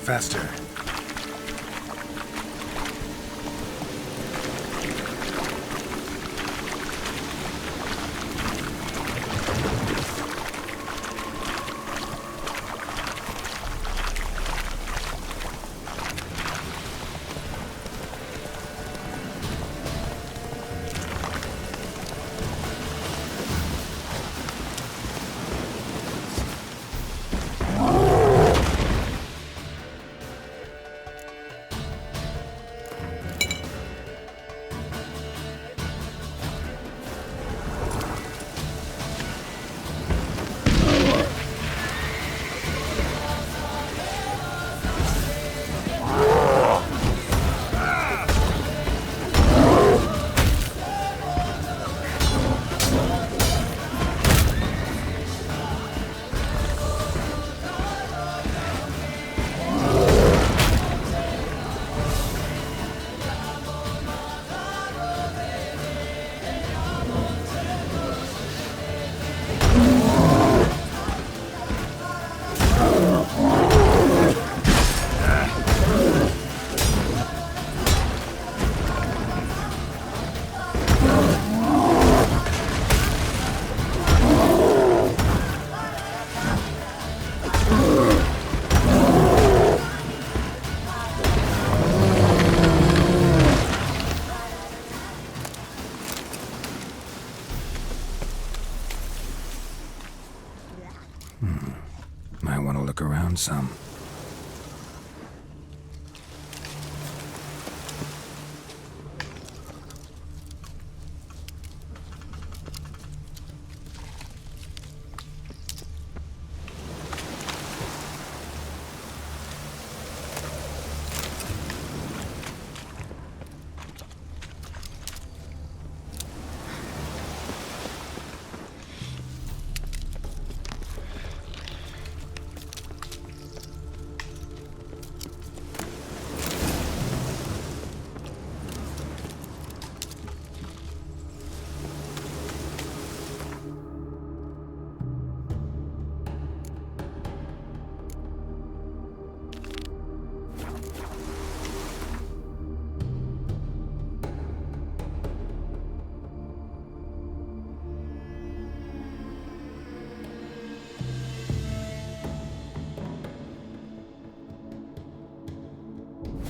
Faster. Might want to look around some.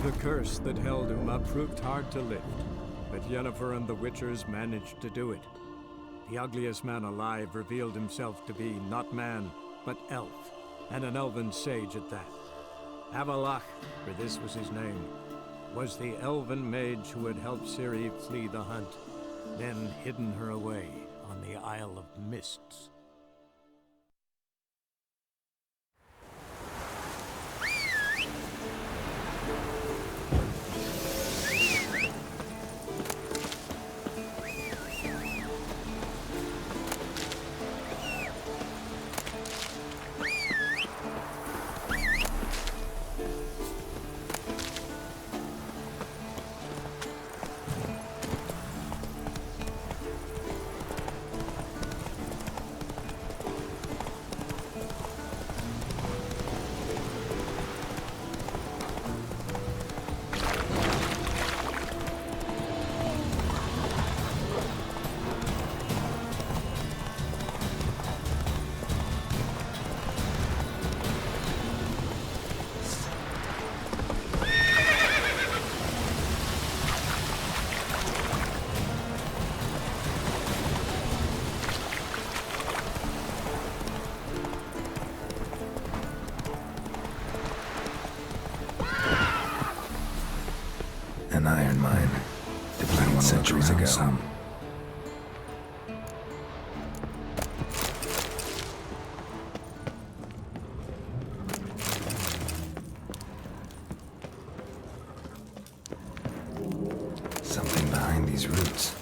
The curse that held Uma proved hard to lift, but Yennefer and the Witchers managed to do it. The ugliest man alive revealed himself to be not man, but elf, and an elven sage at that. Avalach, for this was his name, was the elven mage who had helped Ciri flee the hunt, then hidden her away on the Isle of Mists. An iron mine, deployed centuries ago. Something behind these roots.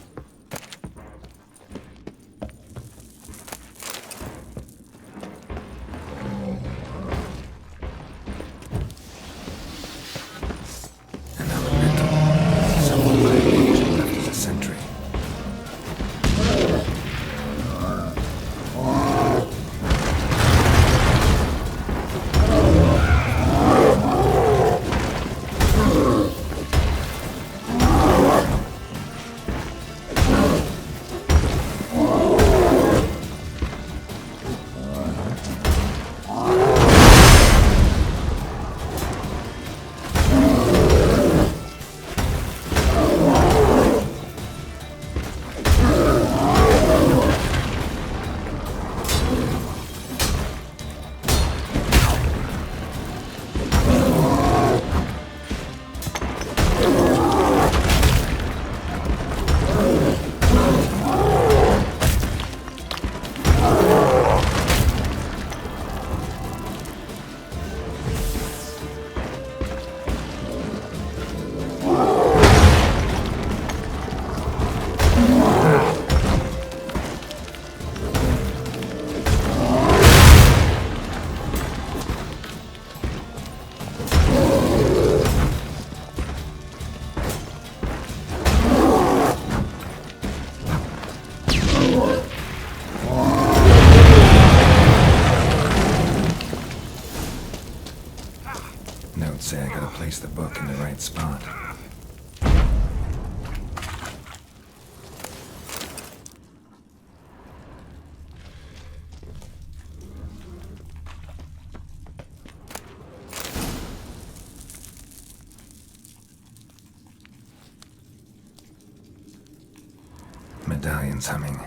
medallion's humming.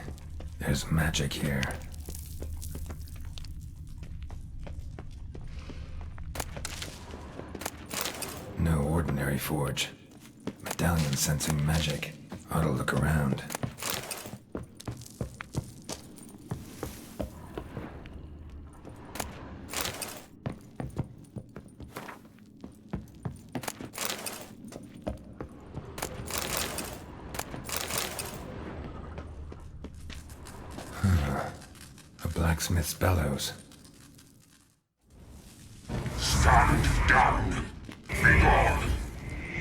There's magic here. No ordinary forge. Medallion sensing magic. Ought to look around. A blacksmith's bellows. Stand down! Begone!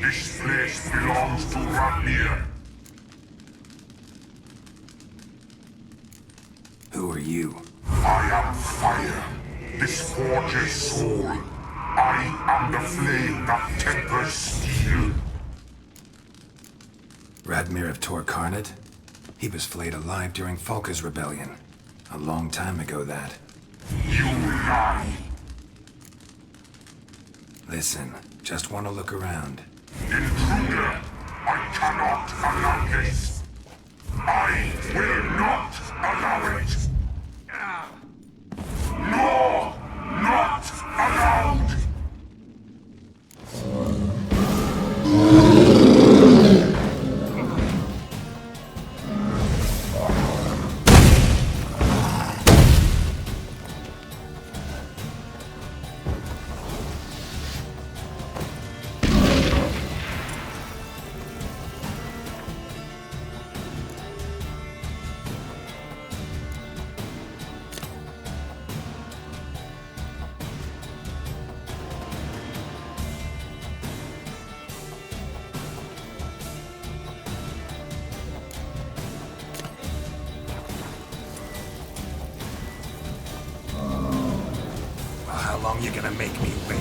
This place belongs to Radmir. Who are you? I am fire, this forge's soul. I am the flame that tempers steel. Radmir of Torcarnate? He was flayed alive during Falka's rebellion. A long time ago, that. You lie. Listen, just want to look around. Intruder, I cannot allow this. I will not allow it. No, not allowed. How long you gonna make me wait?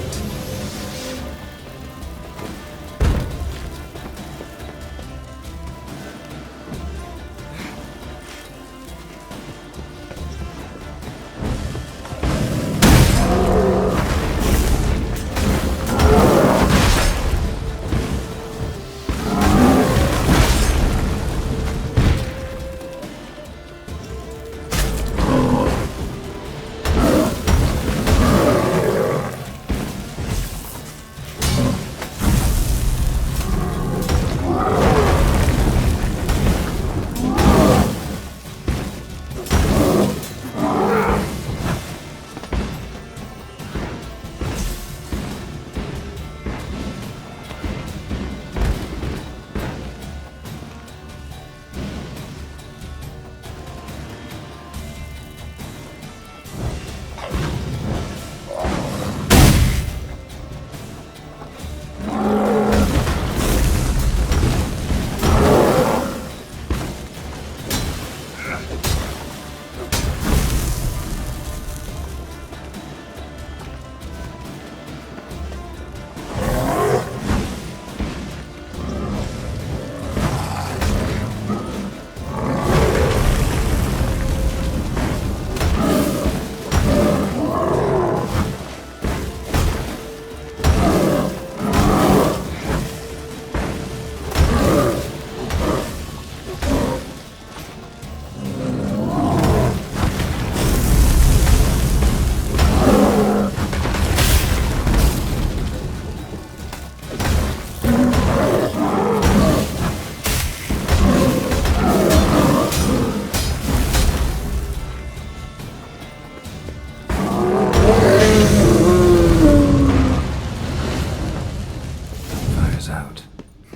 Out.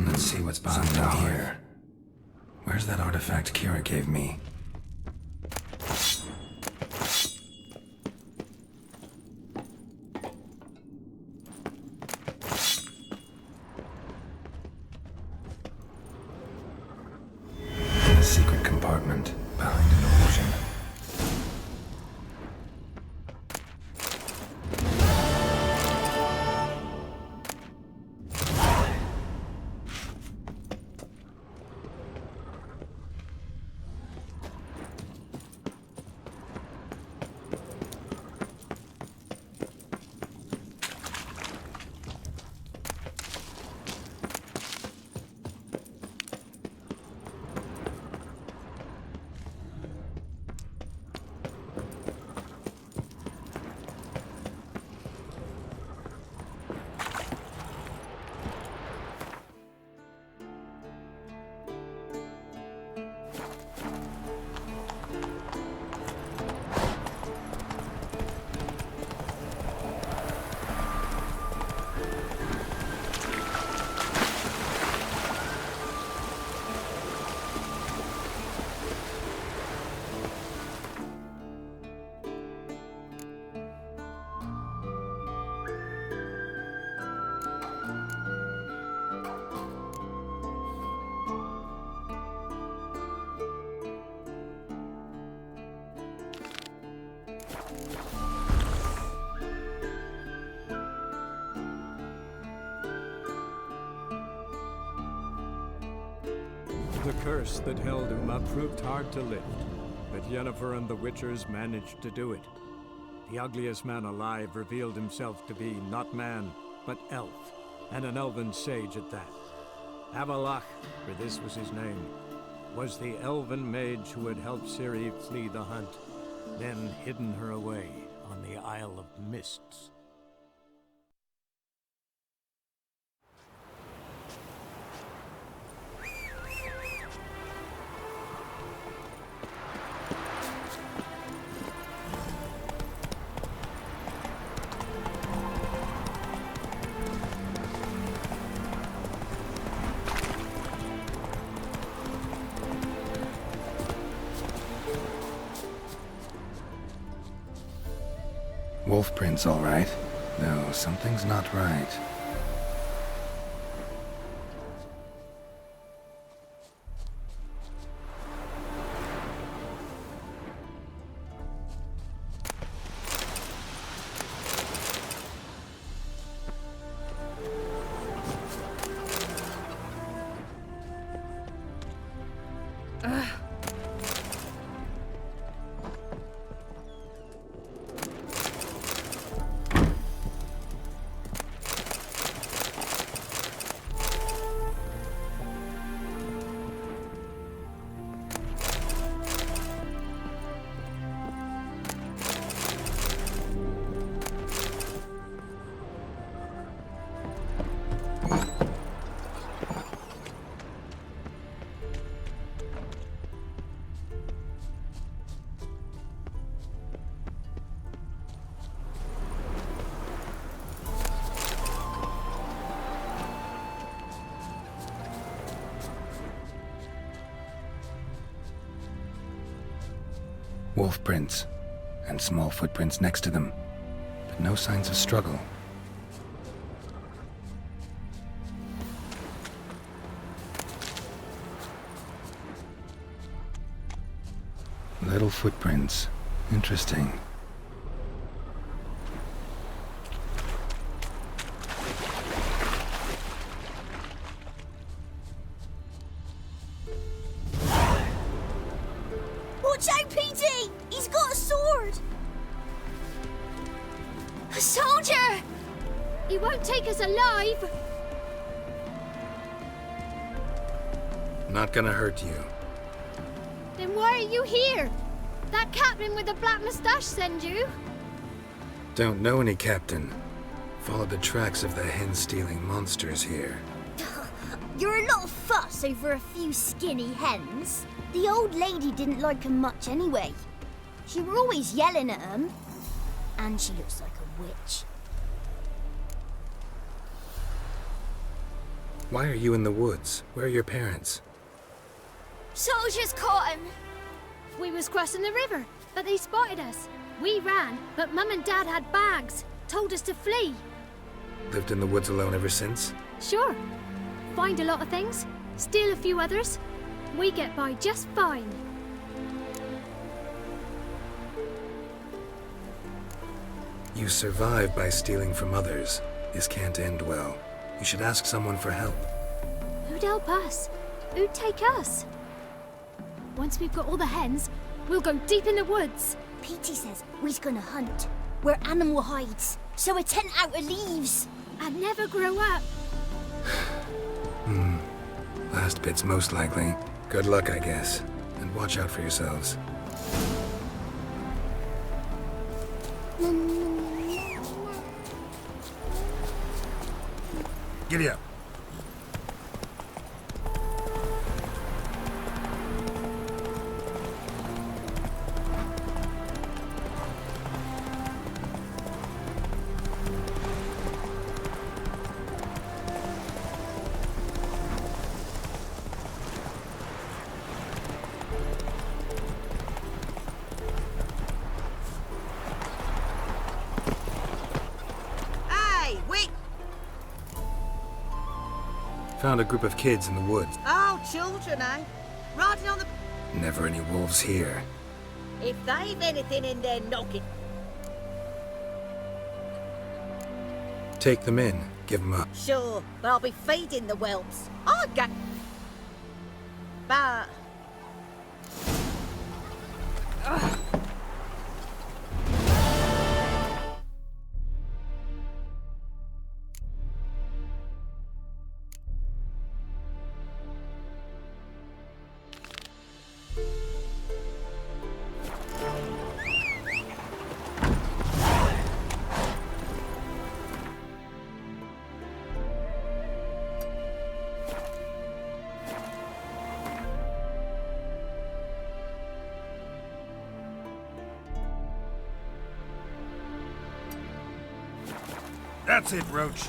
Let's see what's behind here. Where's that artifact Kira gave me? In a secret compartment behind an illusion. The curse that held Uma proved hard to lift, but Yennefer and the Witchers managed to do it. The ugliest man alive revealed himself to be not man, but elf, and an elven sage at that. Avalach, for this was his name, was the elven mage who had helped Ciri flee the hunt, then hidden her away on the Isle of Mists. Wolf prints, all right. No, something's not right. Wolf prints, and small footprints next to them, but no signs of struggle. Little footprints. Interesting. Watch out, Petey! He's got a sword! A soldier! He won't take us alive! Not gonna hurt you. Then why are you here? That captain with the black moustache send you? Don't know any captain. Followed the tracks of the hen-stealing monsters here. You're a lot of fuss over a few skinny hens. The old lady didn't like 'em much anyway. She were always yelling at 'em. And she looks like a witch. Why are you in the woods? Where are your parents? Soldiers caught 'em. We was crossing the river, but they spotted us. We ran, but Mum and Dad had bags. Told us to flee. Lived in the woods alone ever since? Sure. Find a lot of things, steal a few others. We get by just fine. You survive by stealing from others. This can't end well. You should ask someone for help. Who'd help us? Who'd take us? Once we've got all the hens, we'll go deep in the woods. Petey says we's gonna hunt. Where animal hides. So a tent out of leaves. And never grow up. Last bit's most likely. Good luck, I guess. And watch out for yourselves. Giddy up. Found a group of kids in the woods. Oh, children, eh? Riding on the... Never any wolves here. If they've anything in their noggin... Take them in. Give them up. Sure, but I'll be feeding the whelps. I'd go... but... That's it, Roach.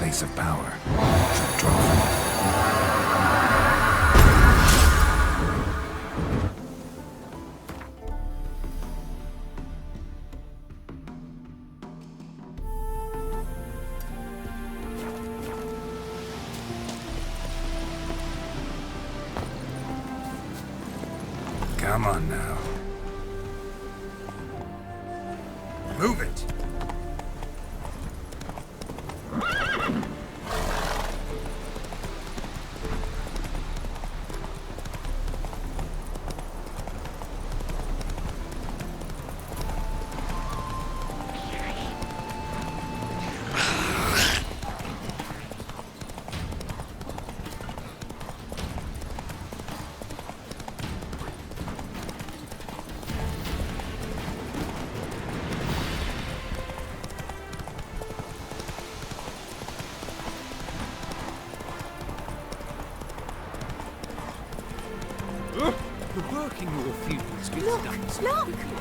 Place of power. Should draw from it. Come on now. Move it! The work in your fields gets done so look. quickly.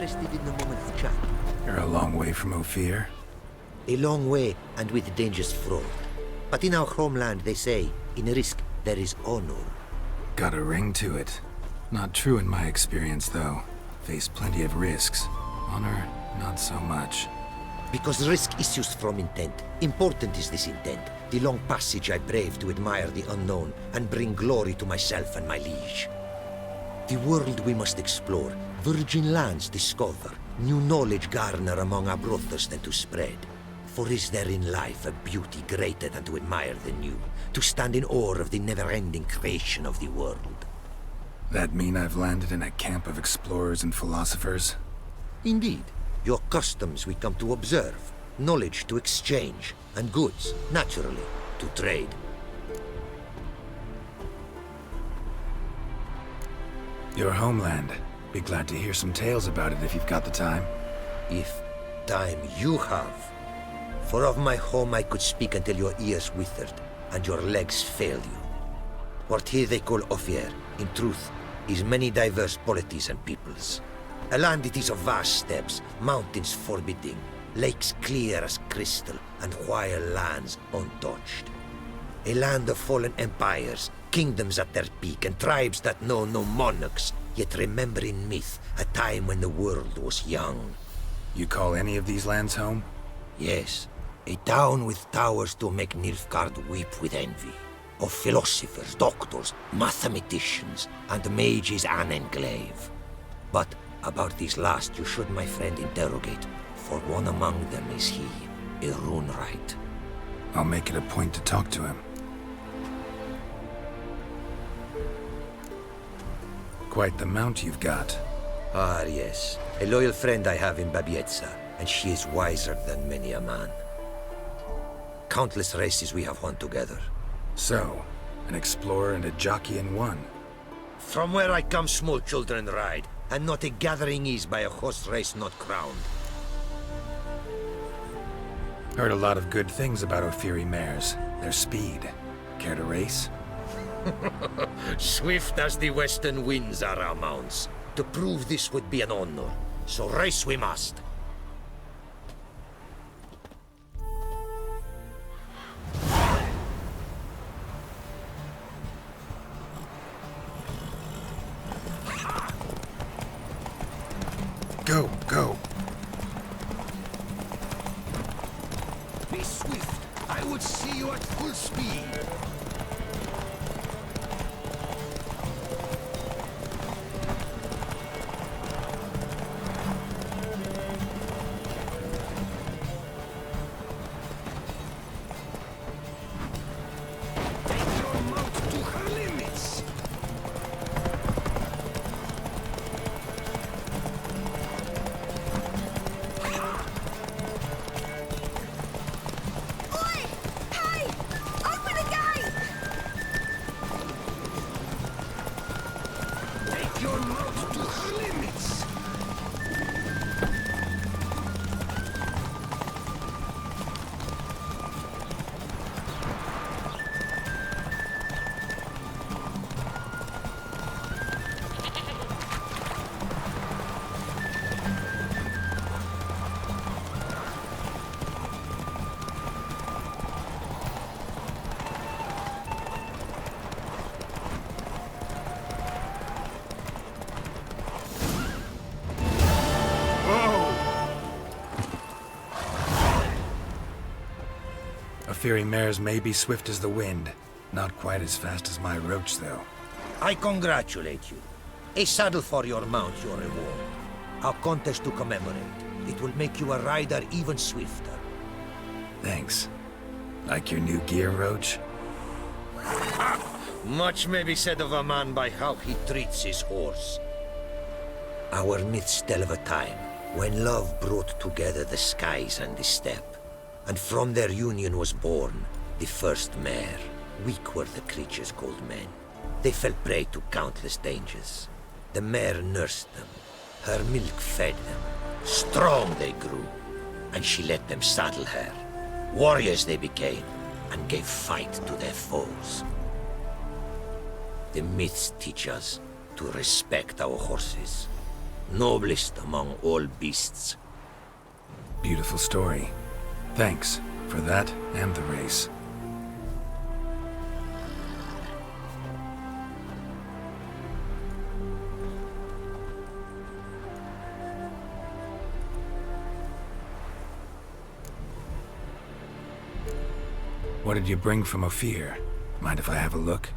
interested in a moment to chat? You're a long way from Ophir. A long way and with dangers fraught. But in our homeland, they say, in risk there is honor. Got a ring to it. Not true in my experience, though. Faced plenty of risks. Honor, not so much. Because risk issues from intent. Important is this intent. The long passage I brave to admire the unknown and bring glory to myself and my liege. The world we must explore, virgin lands discover, new knowledge garner among our brothers than to spread. For is there in life a beauty greater than to admire the new, to stand in awe of the never-ending creation of the world? That mean I've landed in a camp of explorers and philosophers? Indeed. Your customs we come to observe, knowledge to exchange, and goods, naturally, to trade. Your homeland. Be glad to hear some tales about it if you've got the time. If time you have. For of my home I could speak until your ears withered, and your legs failed you. What here they call Ophir, in truth, is many diverse polities and peoples. A land it is of vast steppes, mountains forbidding, lakes clear as crystal, and wild lands untouched. A land of fallen empires, kingdoms at their peak, and tribes that know no monarchs, yet remember in myth a time when the world was young. You call any of these lands home? Yes, a town with towers to make Nilfgaard weep with envy. Of philosophers, doctors, mathematicians, and mages an enclave. But about these last you should, my friend, interrogate, for one among them is he, a rune-wright. I'll make it a point to talk to him. Quite the mount you've got. Ah, yes. A loyal friend I have in Babietza, and she is wiser than many a man. Countless races we have won together. So, an explorer and a jockey in one. From where I come, small children ride, and not a gathering is by a horse race not crowned. Heard a lot of good things about Ophiri mares. Their speed. Care to race? Swift as the western winds are our mounts. To prove this would be an honor, so race we must. Go, go. Be swift. I would see you at full speed. Take your mount to her limits. Oi! Hey! Open the gate! Take your mount to her limits. Ophiri mares may be swift as the wind. Not quite as fast as my roach, though. I congratulate you. A saddle for your mount, your reward. A contest to commemorate. It will make you a rider even swifter. Thanks. Like your new gear, Roach? Much may be said of a man by how he treats his horse. Our myths tell of a time when love brought together the skies and the steppe, and from their union was born the first mare. Weak were the creatures called men. They fell prey to countless dangers. The mare nursed them. Her milk fed them. Strong they grew, and she let them saddle her. Warriors they became, and gave fight to their foes. The myths teach us to respect our horses. noblest among all beasts. Beautiful story. Thanks for that and the race. What did you bring from Ophir? Mind if I have a look?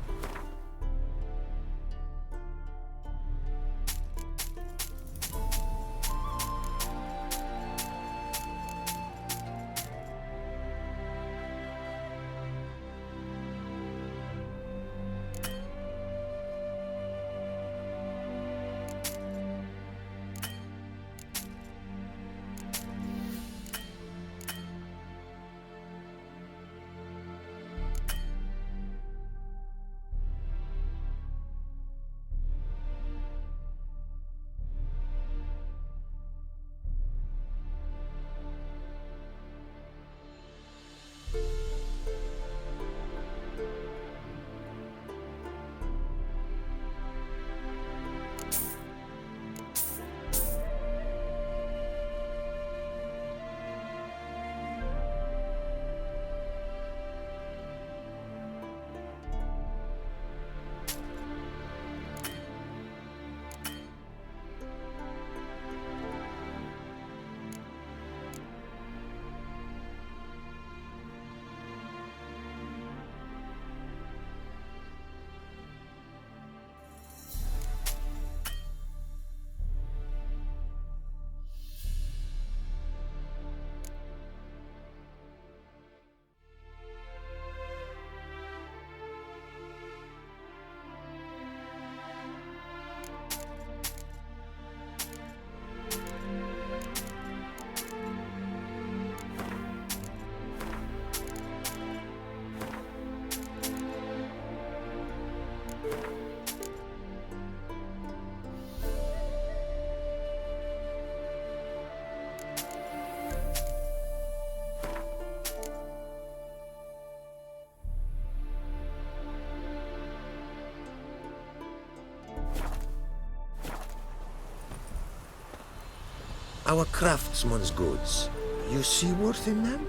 Our craftsman's goods. You see worth in them?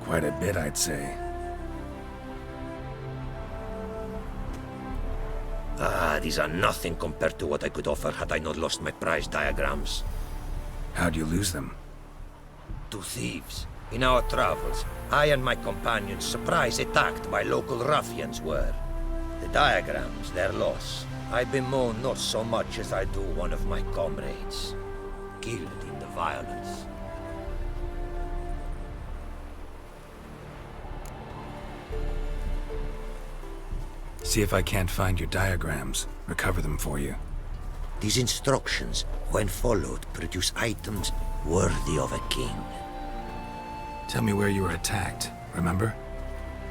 Quite a bit, I'd say. These are nothing compared to what I could offer had I not lost my prize diagrams. How'd you lose them? To thieves. In our travels, I and my companions surprise attacked by local ruffians were. The diagrams, their loss. I bemoan not so much as I do one of my comrades. Killed in the violence. See if I can't find your diagrams. Recover them for you. These instructions, when followed, produce items worthy of a king. Tell me where you were attacked, remember?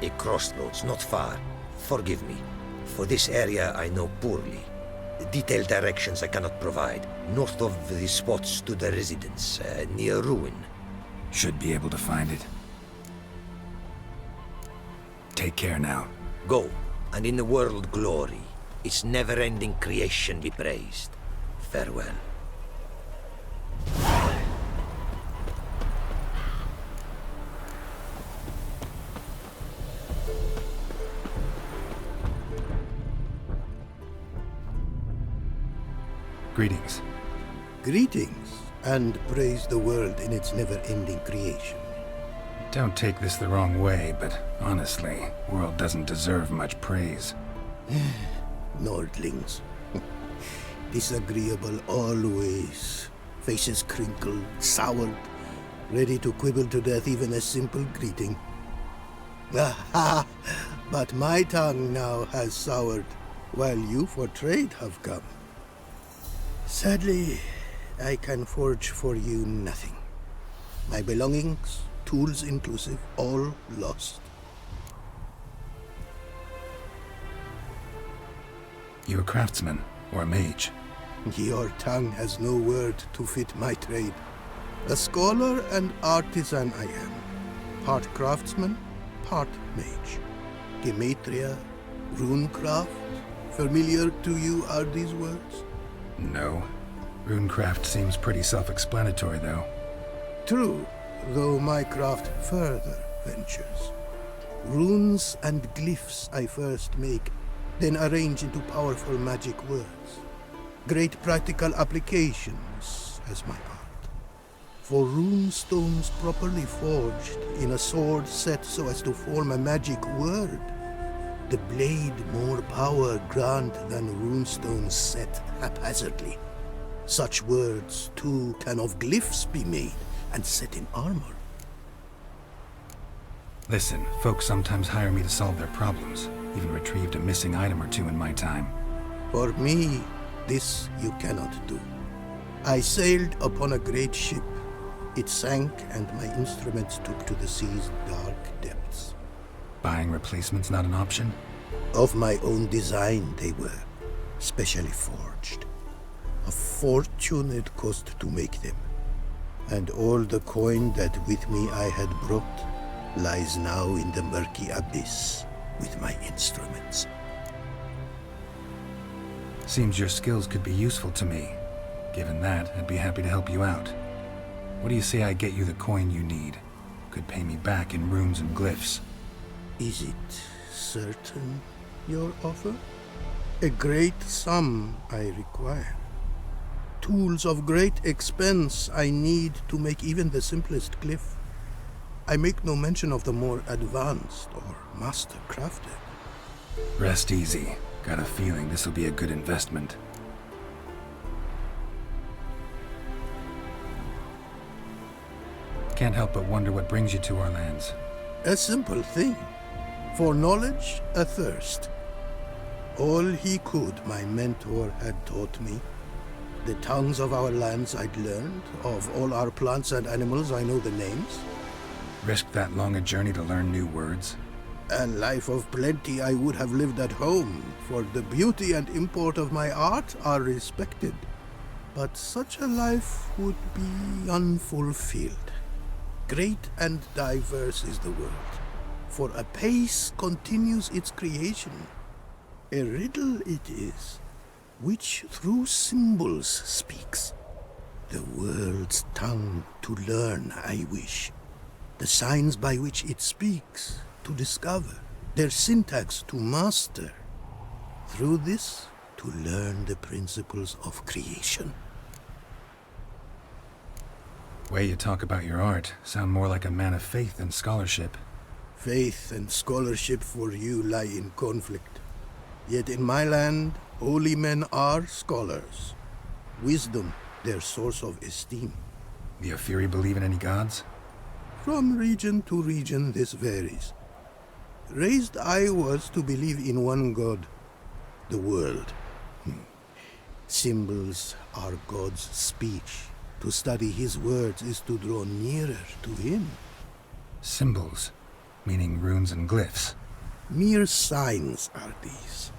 A crossroads, not far. Forgive me. For this area I know poorly. Detailed directions I cannot provide. North of the spot stood a residence, near ruin. Should be able to find it. Take care now. Go, and in the world glory, its never-ending creation be praised. Farewell. Greetings. Greetings, and praise the world in its never-ending creation. Don't take this the wrong way, but honestly, world doesn't deserve much praise. Nordlings. Disagreeable always. Faces crinkled, soured, ready to quibble to death even a simple greeting. Aha! But my tongue now has soured, while you for trade have come. Sadly, I can forge for you nothing. My belongings, tools inclusive, all lost. You a craftsman or a mage? Your tongue has no word to fit my trade. A scholar and artisan I am. Part craftsman, part mage. Gematria, runecraft. Familiar to you are these words? No. Runecraft seems pretty self-explanatory, though. True, though my craft further ventures. Runes and glyphs I first make, then arrange into powerful magic words. Great practical applications as my art. For rune stones properly forged in a sword set so as to form a magic word, the blade more power grant than runestones set haphazardly. Such words, too, can of glyphs be made and set in armor. Listen, folks sometimes hire me to solve their problems. Even retrieved a missing item or two in my time. For me, this you cannot do. I sailed upon a great ship. It sank, and my instruments took to the sea's dark depths. Buying replacements not an option? Of my own design they were, specially forged. A fortune it cost to make them. And all the coin that with me I had brought lies now in the murky abyss with my instruments. Seems your skills could be useful to me. Given that, I'd be happy to help you out. What do you say I get you the coin you need? Could pay me back in runes and glyphs. Is it certain, your offer? A great sum I require. Tools of great expense I need to make even the simplest glyph. I make no mention of the more advanced or master-crafted. Rest easy. Got a feeling this will be a good investment. Can't help but wonder what brings you to our lands. A simple thing. For knowledge, a thirst. All he could, my mentor had taught me. The tongues of our lands I'd learned. Of all our plants and animals, I know the names. Risked that long a journey to learn new words? A life of plenty I would have lived at home, for the beauty and import of my art are respected. But such a life would be unfulfilled. Great and diverse is the world, for a pace continues its creation. A riddle it is, which through symbols speaks. The world's tongue to learn I wish, the signs by which it speaks to discover, their syntax to master. Through this, to learn the principles of creation. Way you talk about your art sound more like a man of faith than scholarship. Faith and scholarship for you lie in conflict. Yet in my land, holy men are scholars. Wisdom, their source of esteem. The Ophiri believe in any gods? From region to region this varies. Raised I was to believe in one God, the world. Symbols are God's speech. To study his words is to draw nearer to him. Symbols, meaning runes and glyphs. Mere signs are these.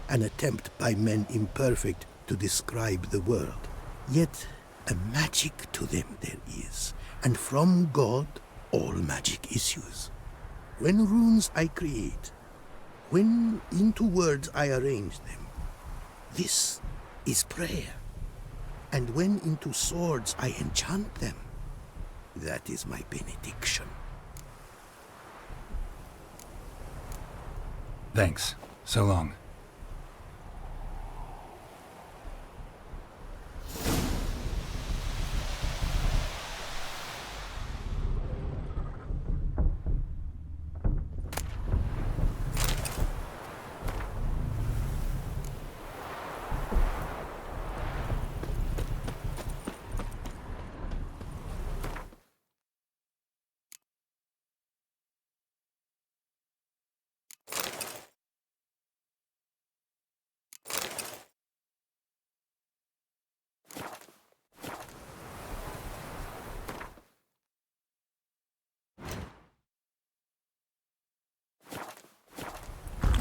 An attempt by men imperfect to describe the world. Yet a magic to them there is, and from God all magic issues. When runes I create, when into words I arrange them, this is prayer. And when into swords I enchant them, that is my benediction. Thanks. So long.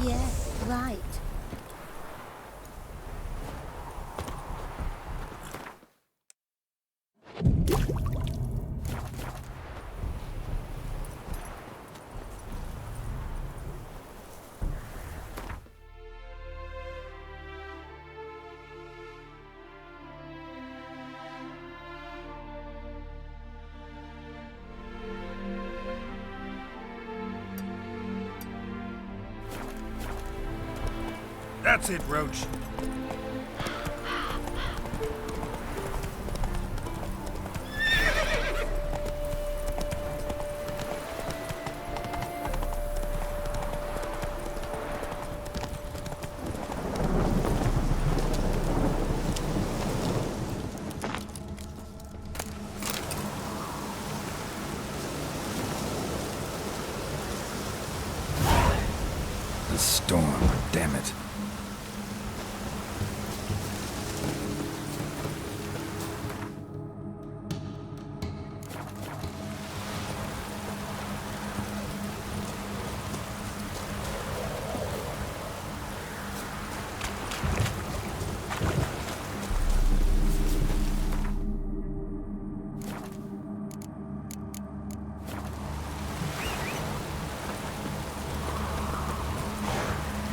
Yeah, right. That's it, Roach. The storm, damn it.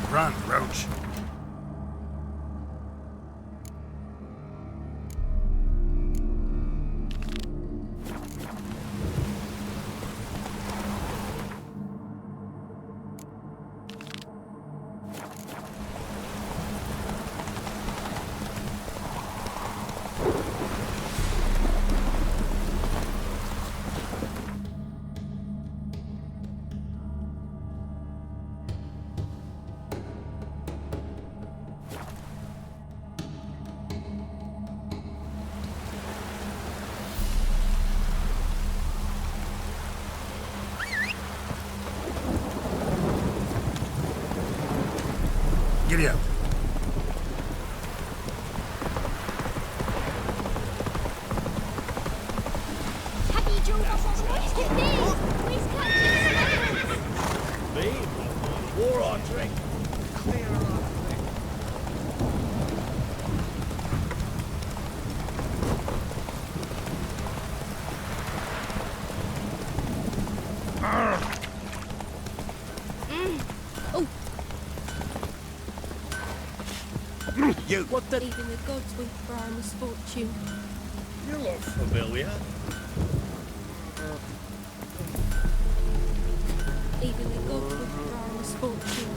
Run, Roach. Giddy up. Happy Joe hit me! Please catch us! Me? War on drink. Clear on drink. You. What the? Even the gods weep for our misfortune. You look familiar. Even the gods weep for our misfortune.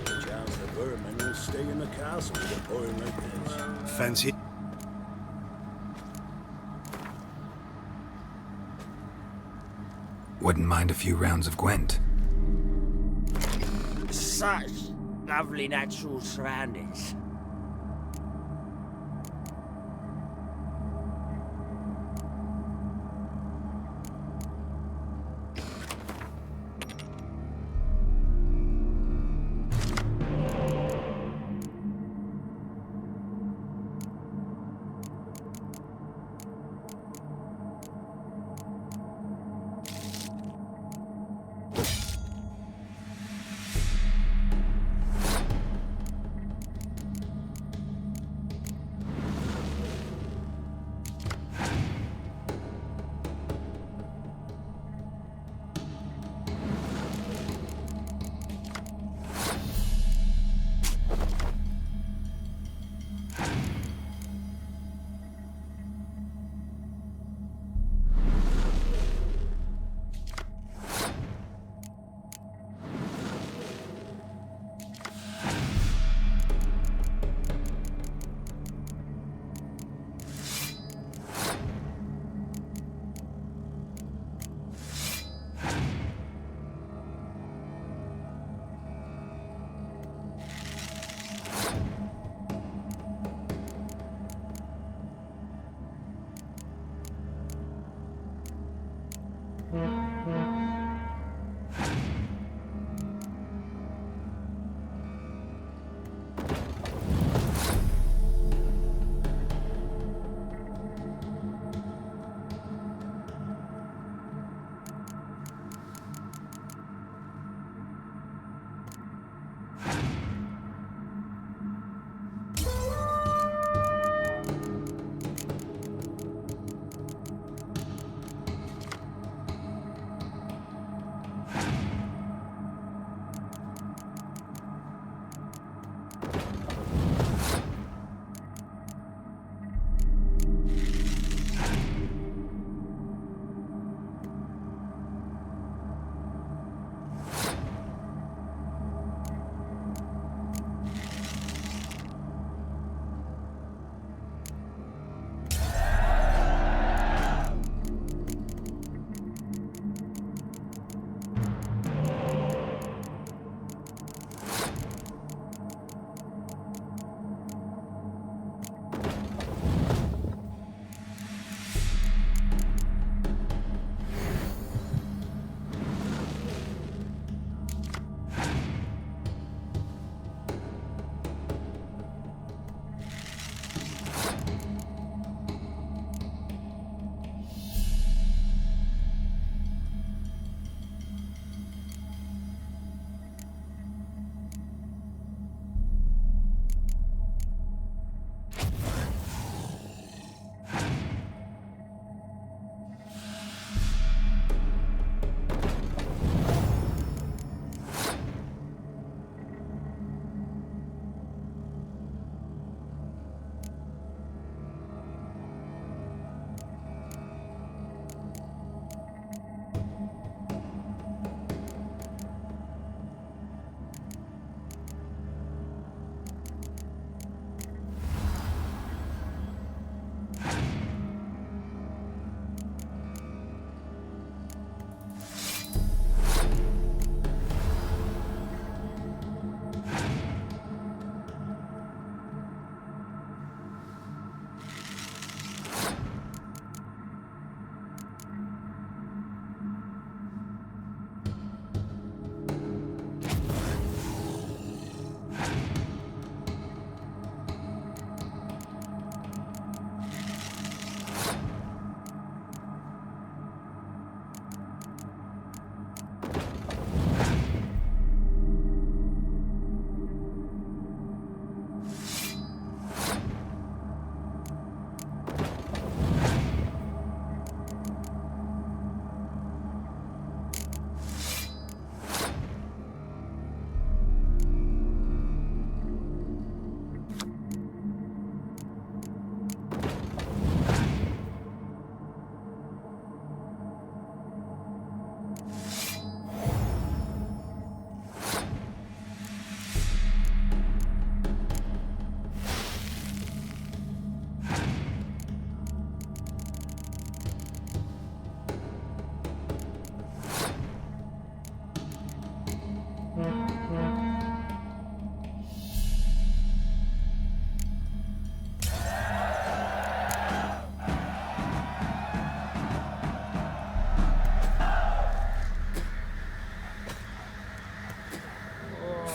Chance the vermin will stay in the castle with a boy like this. Fancy? Wouldn't mind a few rounds of Gwent. Such lovely natural surroundings.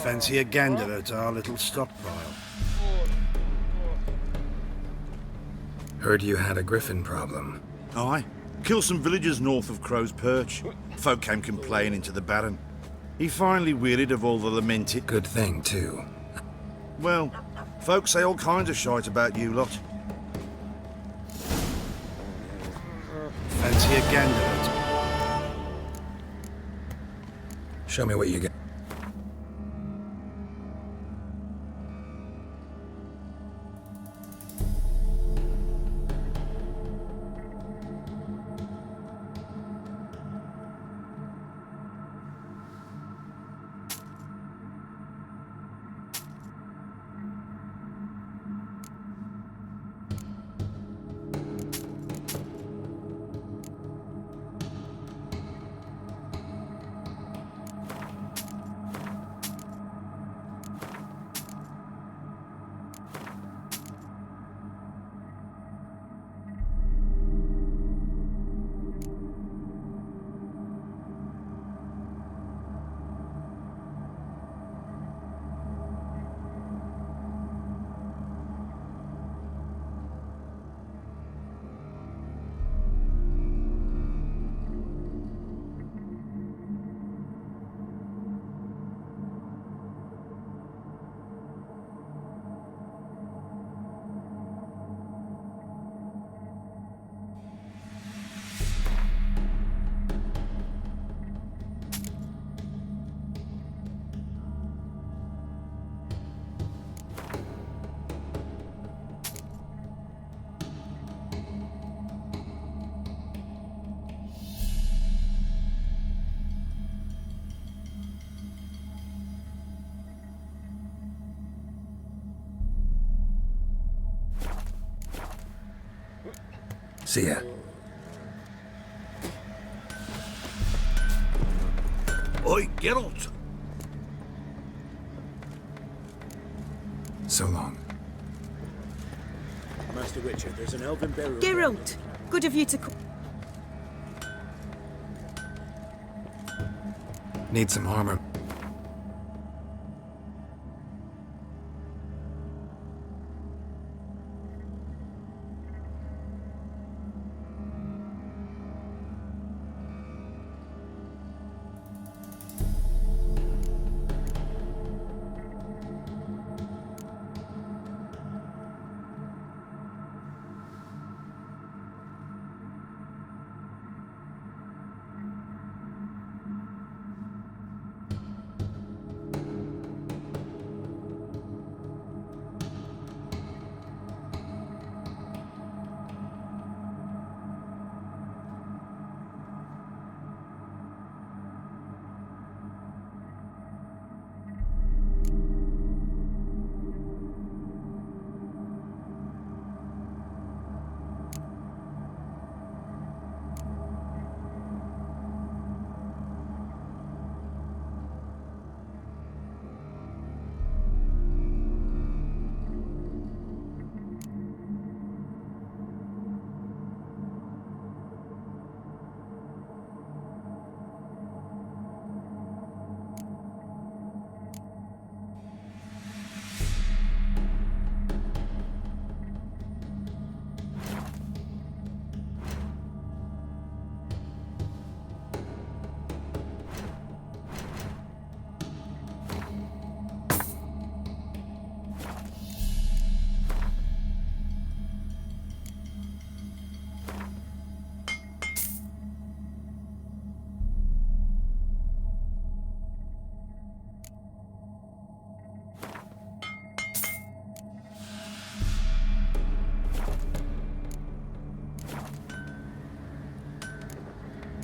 Fancy a gander at our little stockpile. Heard you had a griffin problem. Aye. Killed some villagers north of Crow's Perch. Folk came complaining to the Baron. He finally wearied of all the lamented. Good thing, too. Well, folks say all kinds of shite about you lot. Fancy a gander at... Show me what you got. See ya. Oi, Geralt! So long. Master Witcher, there's an elven burial. Geralt, good of you to call. Need some armor.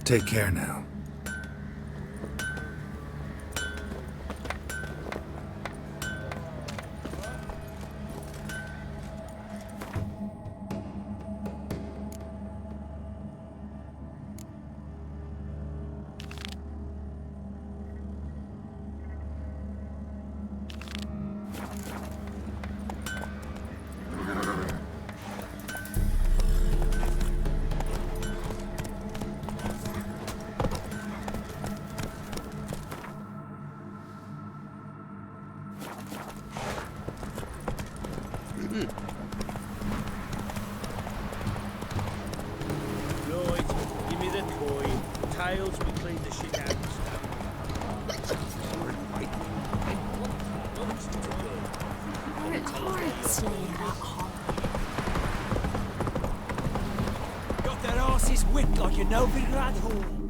Take care now. tails, we clean the shit out of the stuff. Work hard slaying that hog. Got that arse's whipped like you know bit at home.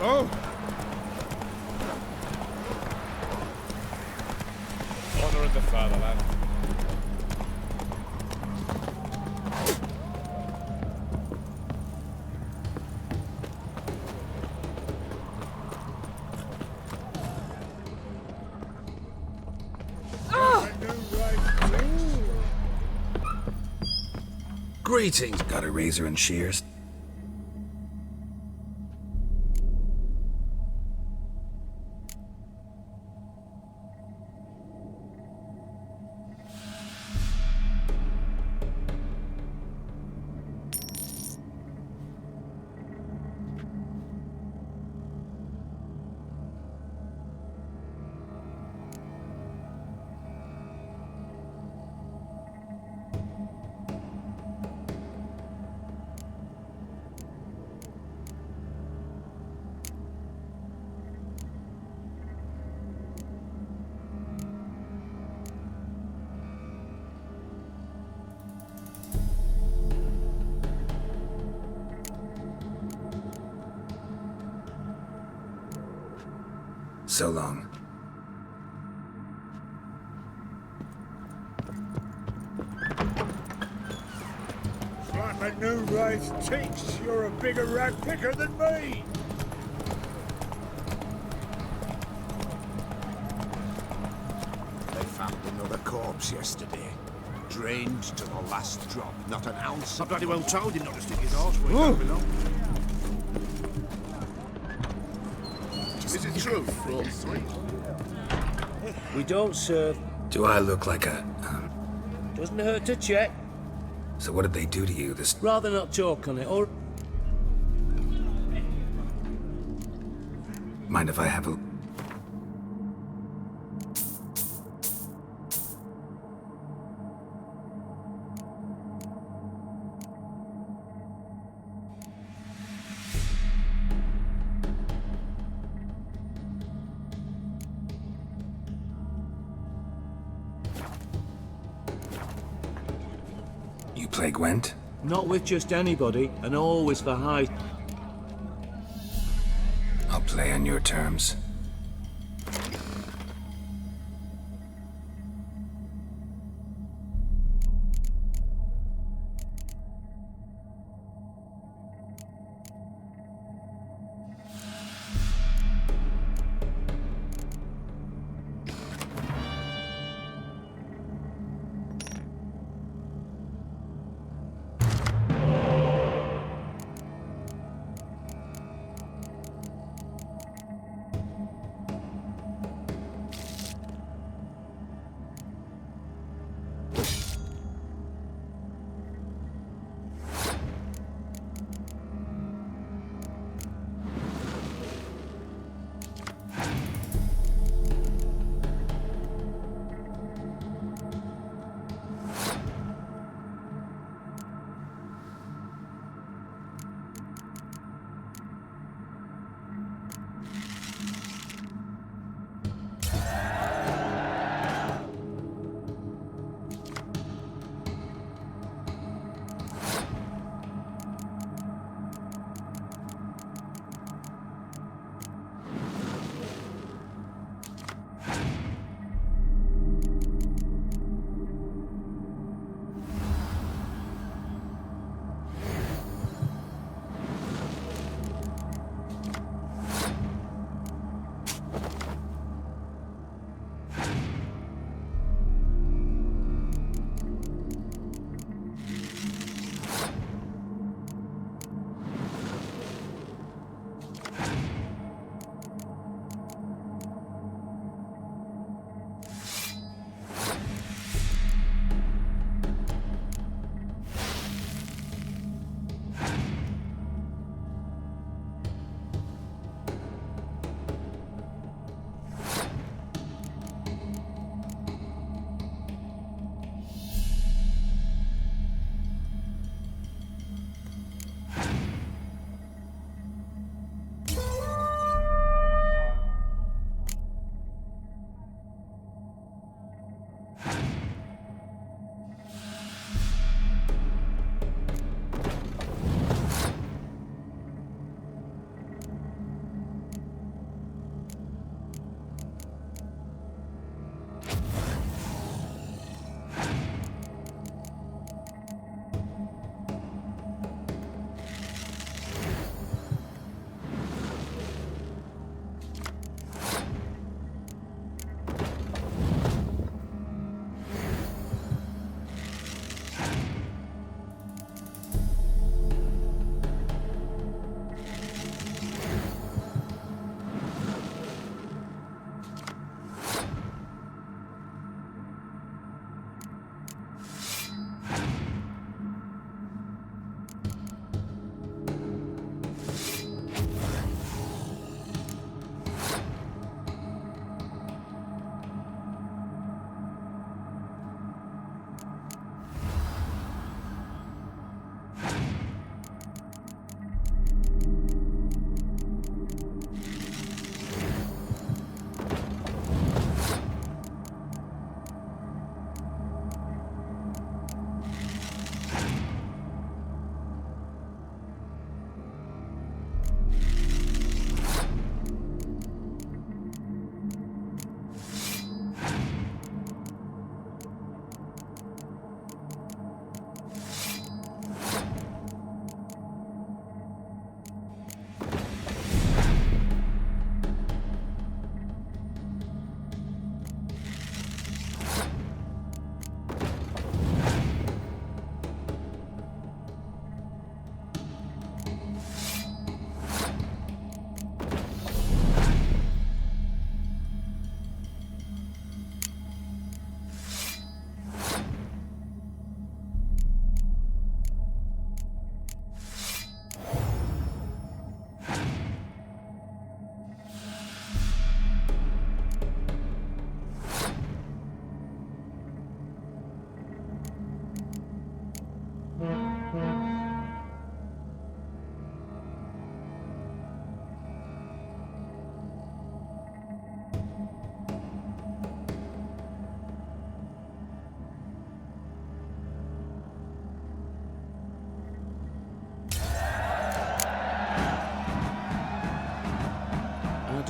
Oh! Honor of the fatherland. Greetings. Got a razor and shears? So long. Like my new rice teaks, you're a bigger rag picker than me! They found another corpse yesterday. Drained to the last drop. Not an ounce. I bloody well told him not to stick his arse where it don't belong. Is it true? We don't serve. Do I look like a... Doesn't hurt to check. So what did they do to you? This... Rather not talk on it, or... Mind if I have a... You play Gwent? Not with just anybody, and always for high. I'll play on your terms.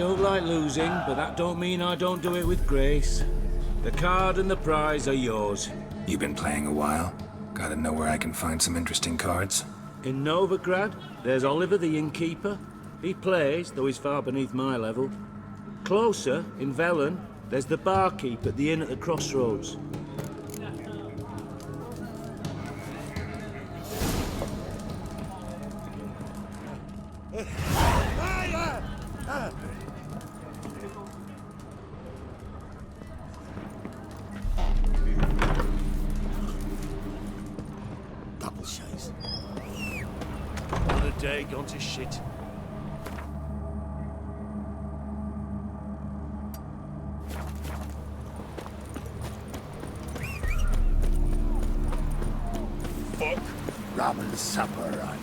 don't like losing, but that don't mean I don't do it with grace. The card and the prize are yours. You've been playing a while? Gotta know where I can find some interesting cards. In Novigrad, there's Oliver the innkeeper. He plays, though he's far beneath my level. Closer, in Velen, there's the barkeep at the inn at the crossroads. Double chase. Another day gone to shit. Fuck. Ramen supper, right?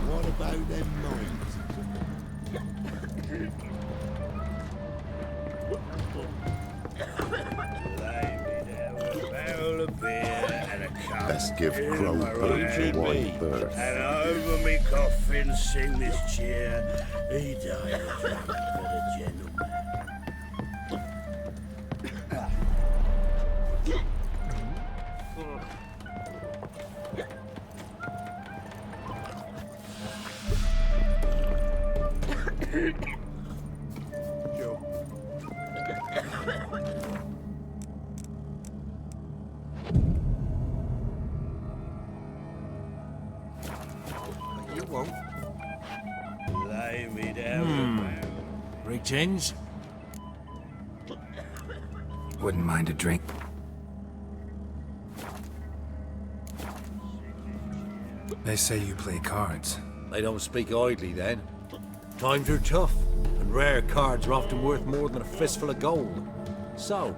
What about them mines? Let's give Crow Perch a wide berth. And over me coffin sing this cheer. He died drunk for the gentleman. You won't. Lay me down. Greetings. Wouldn't mind a drink. They say you play cards. They don't speak idly then. Times are tough, and rare cards are often worth more than a fistful of gold. So,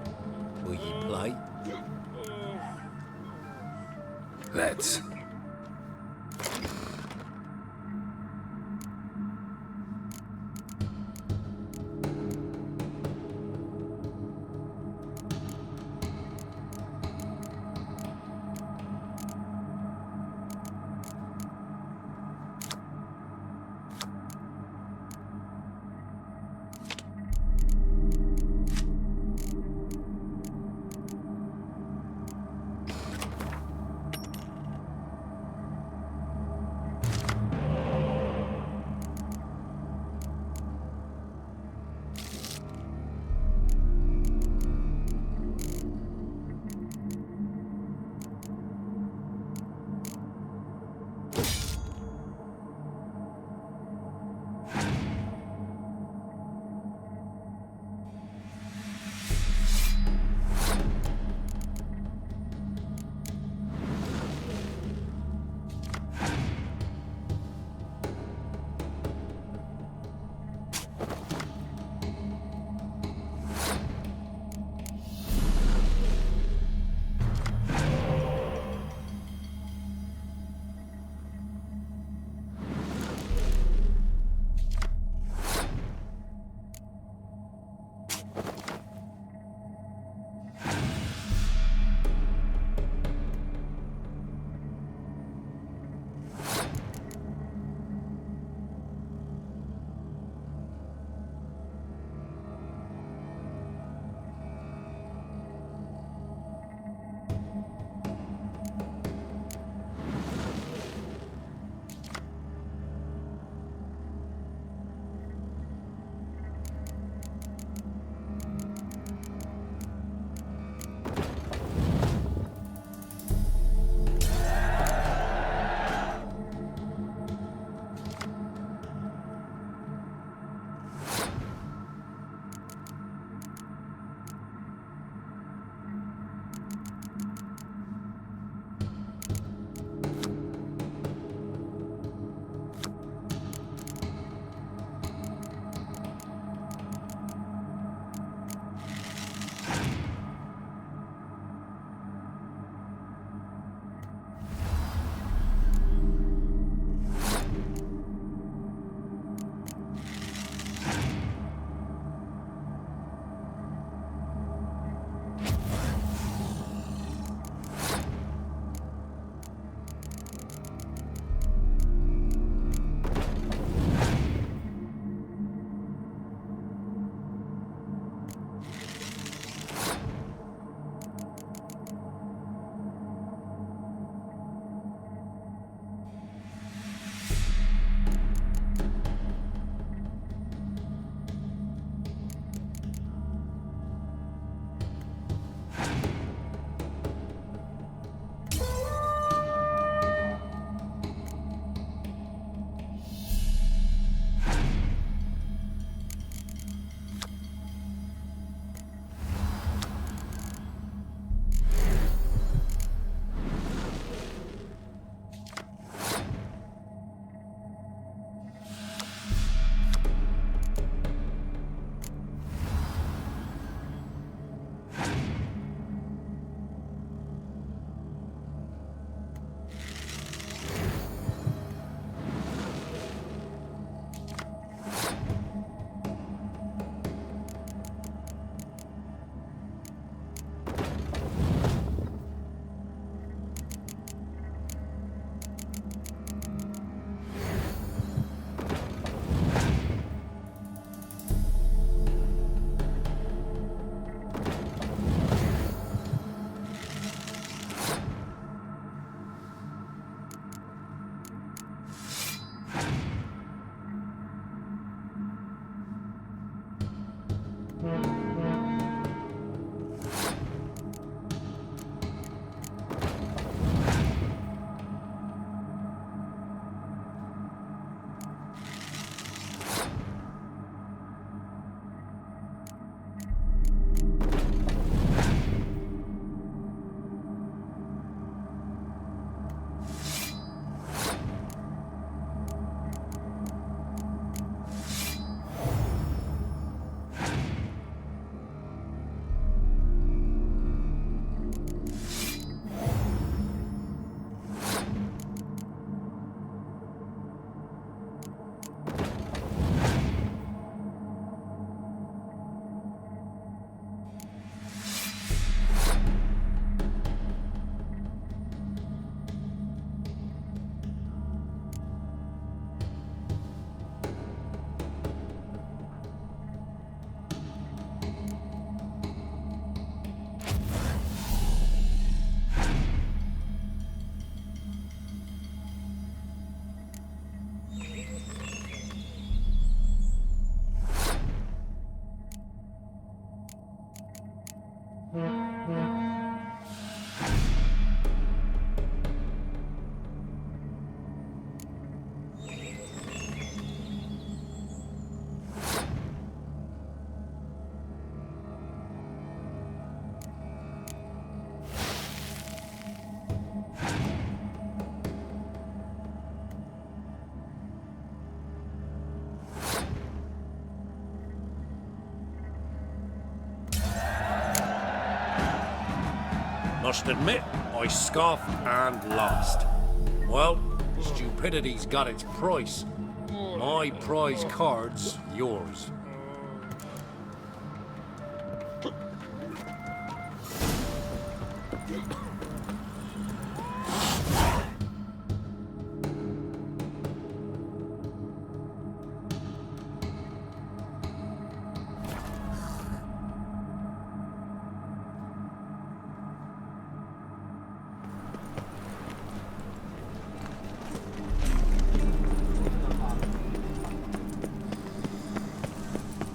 will ye play? Let's. must admit, I scoffed and lost. Well, stupidity's got its price. My prize card's yours.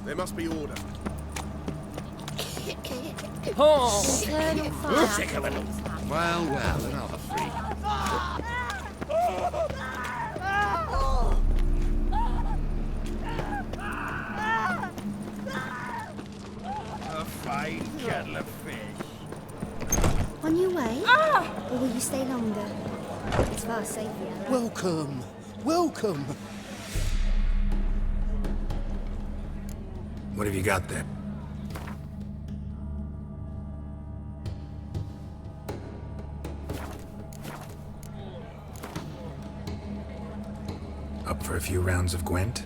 There must be order. Eternal fire. Sick of it. Well, well, another freak. A fine kettle of fish. On your way? Or will you stay longer? It's far safer. Welcome. Welcome. What have you got there? Up for a few rounds of Gwent?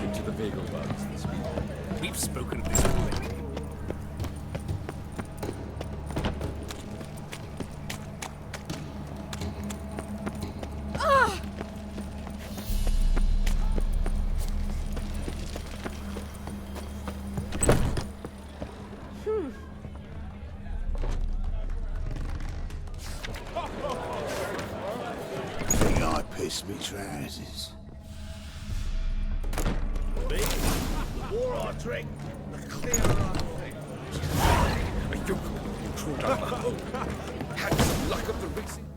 spoken to the Vegal bugs this week. We've spoken of this already. Think I pissed me trousers. Me? The more I drink, the clearer I think. You crawled up. Had some luck of the racing.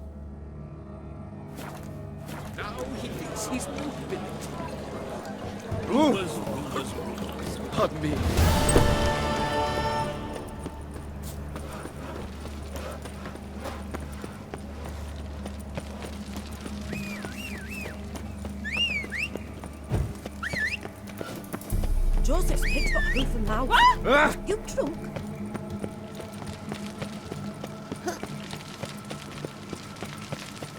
Now he thinks he's nobility. Rumors, rumors, rumors. Pardon me. Joseph's pig's got hoof and mouth. You drunk?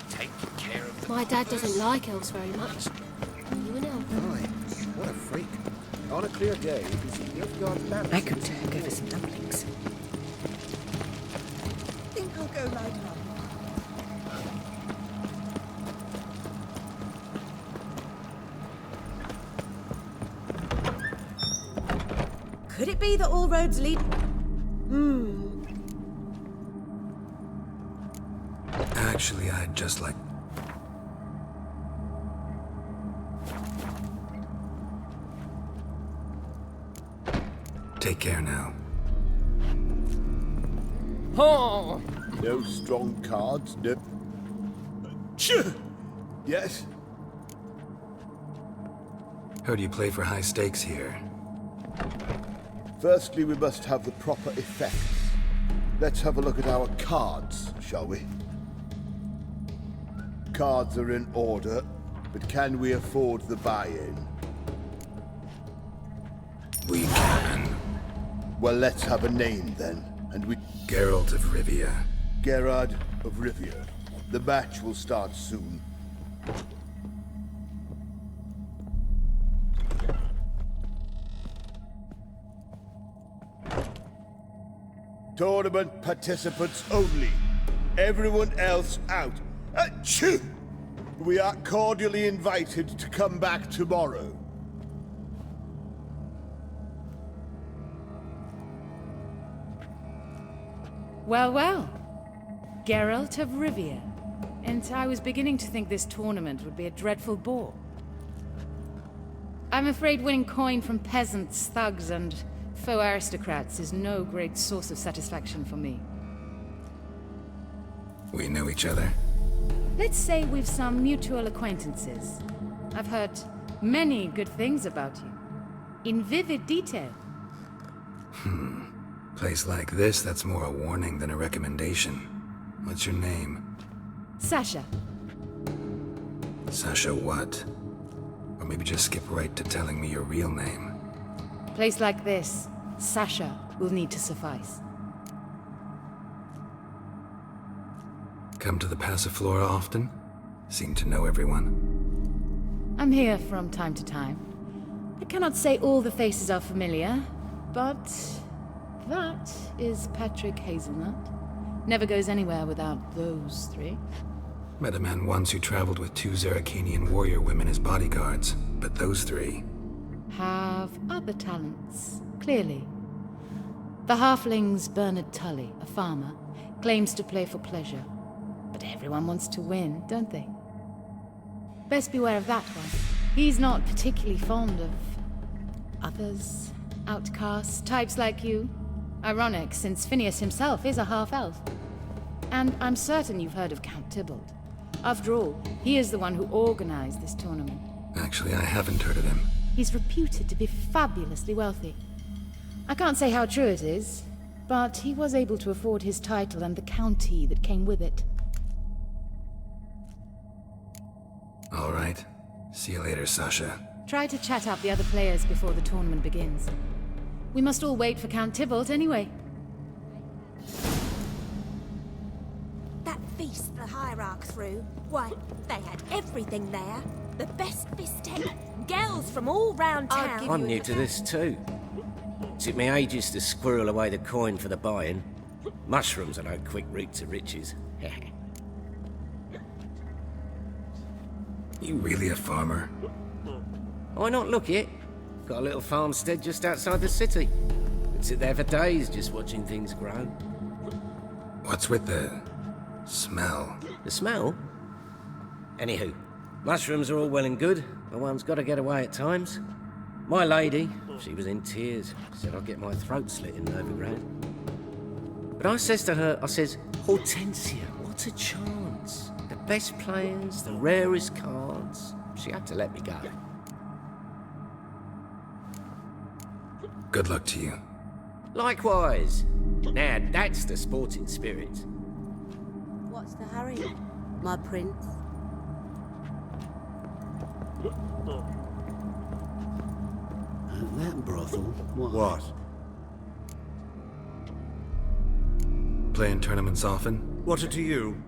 Take care of My dad doesn't like elves very much. You an elf? Right. What a freak. On a clear day, you can see the Nilfgaard banners. I could give her some dumplings. Think I'll go lie down. Could it be that all roads lead? Actually, I'd just like... Take care now. Oh! No strong cards, no. Yes? Heard you play for high stakes here. Firstly, we must have the proper effects. Let's have a look at our cards, shall we? Cards are in order, but can we afford the buy-in? We can. Well, let's have a name then, and we... Geralt of Rivia. Gerard of Rivia. The match will start soon. Tournament participants only. Everyone else out. Achoo! We are cordially invited to come back tomorrow. Well, well. Geralt of Rivia. And I was beginning to think this tournament would be a dreadful bore. I'm afraid winning coin from peasants, thugs, and faux aristocrats is no great source of satisfaction for me. We know each other. Let's say we've some mutual acquaintances. I've heard many good things about you. In vivid detail. Place like this, that's more a warning than a recommendation. What's your name? Sasha. Sasha what? Or maybe just skip right to telling me your real name. Place like this, Sasha will need to suffice. Come to the Passiflora often? Seem to know everyone. I'm here from time to time. I cannot say all the faces are familiar, but that is Patrick Hazelnut. Never goes anywhere without those three. Met a man once who traveled with 2 Zaracanian warrior women as bodyguards, but those 3... Have other talents, clearly. The halfling's Bernard Tully, a farmer, claims to play for pleasure. But everyone wants to win, don't they? Best beware of that one. He's not particularly fond of others, outcasts, types like you. Ironic, since Phineas himself is a half-elf. And I'm certain you've heard of Count Tybalt. After all, he is the one who organized this tournament. Actually, I haven't heard of him. He's reputed to be fabulously wealthy. I can't say how true it is, but he was able to afford his title and the county that came with it. All right. See you later, Sasha. Try to chat up the other players before the tournament begins. We must all wait for Count Tybalt anyway. That thief. chased the hierarch through, why, they had everything there. The best bistec, girls from all round town. I'm new to this too. Took me ages to squirrel away the coin for the buy-in. Mushrooms are no quick route to riches. You really a farmer? Why not look it? Got a little farmstead just outside the city. Could sit there for days just watching things grow. What's with the smell? The smell? Anywho, mushrooms are all well and good, but one's got to get away at times. My lady, she was in tears, said I'd get my throat slit in overground. But I says to her, Hortensia, what a chance. The best players, the rarest cards. She had to let me go. Good luck to you. Likewise. Now, that's the sporting spirit. What's the hurry, my prince? That brothel? What? Playing tournaments often? What to you?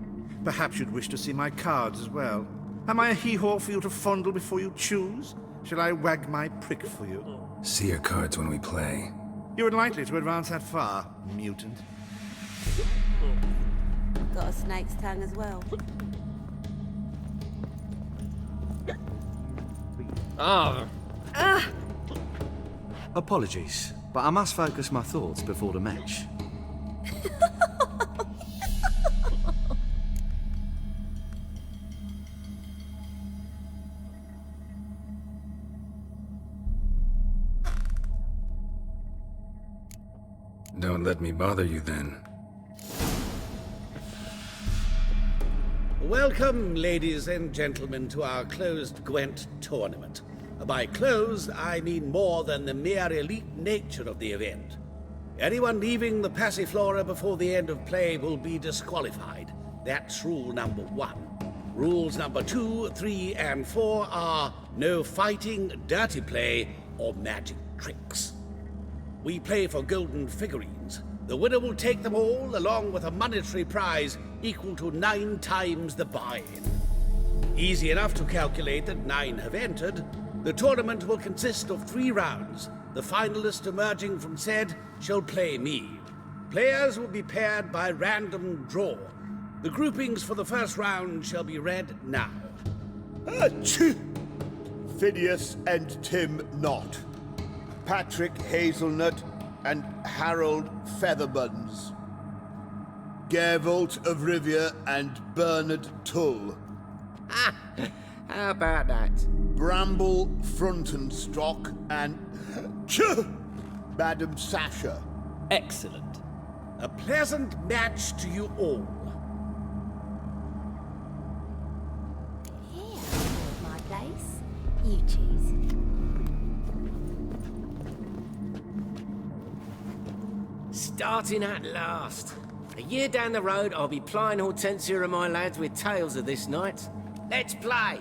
Perhaps you'd wish to see my cards as well. Am I a hee-haw for you to fondle before you choose? Shall I wag my prick for you? See your cards when we play. You're unlikely to advance that far, mutant. Got a snake's tongue as well. Apologies, but I must focus my thoughts before the match. Don't let me bother you then. Welcome, ladies and gentlemen, to our closed Gwent tournament. By closed, I mean more than the mere elite nature of the event. Anyone leaving the Passiflora before the end of play will be disqualified. That's rule number 1. Rules number 2, 3, and 4 are no fighting, dirty play, or magic tricks. We play for golden figurines. The winner will take them all, along with a monetary prize equal to 9 times the buy-in. Easy enough to calculate that 9 have entered. The tournament will consist of 3 rounds. The finalist emerging from said shall play me. Players will be paired by random draw. The groupings for the first round shall be read now. Achoo! Phineas and Tim Knott. Patrick Hazelnut and Harold Featherbuns. Gervolt of Rivia and Bernard Tull. How about that? Bramble Frontenstock and Madam Sasha. Excellent. A pleasant match to you all. Here, my place. You choose. Starting at last. A year down the road, I'll be plying Hortensia and my lads with tales of this night. Let's play!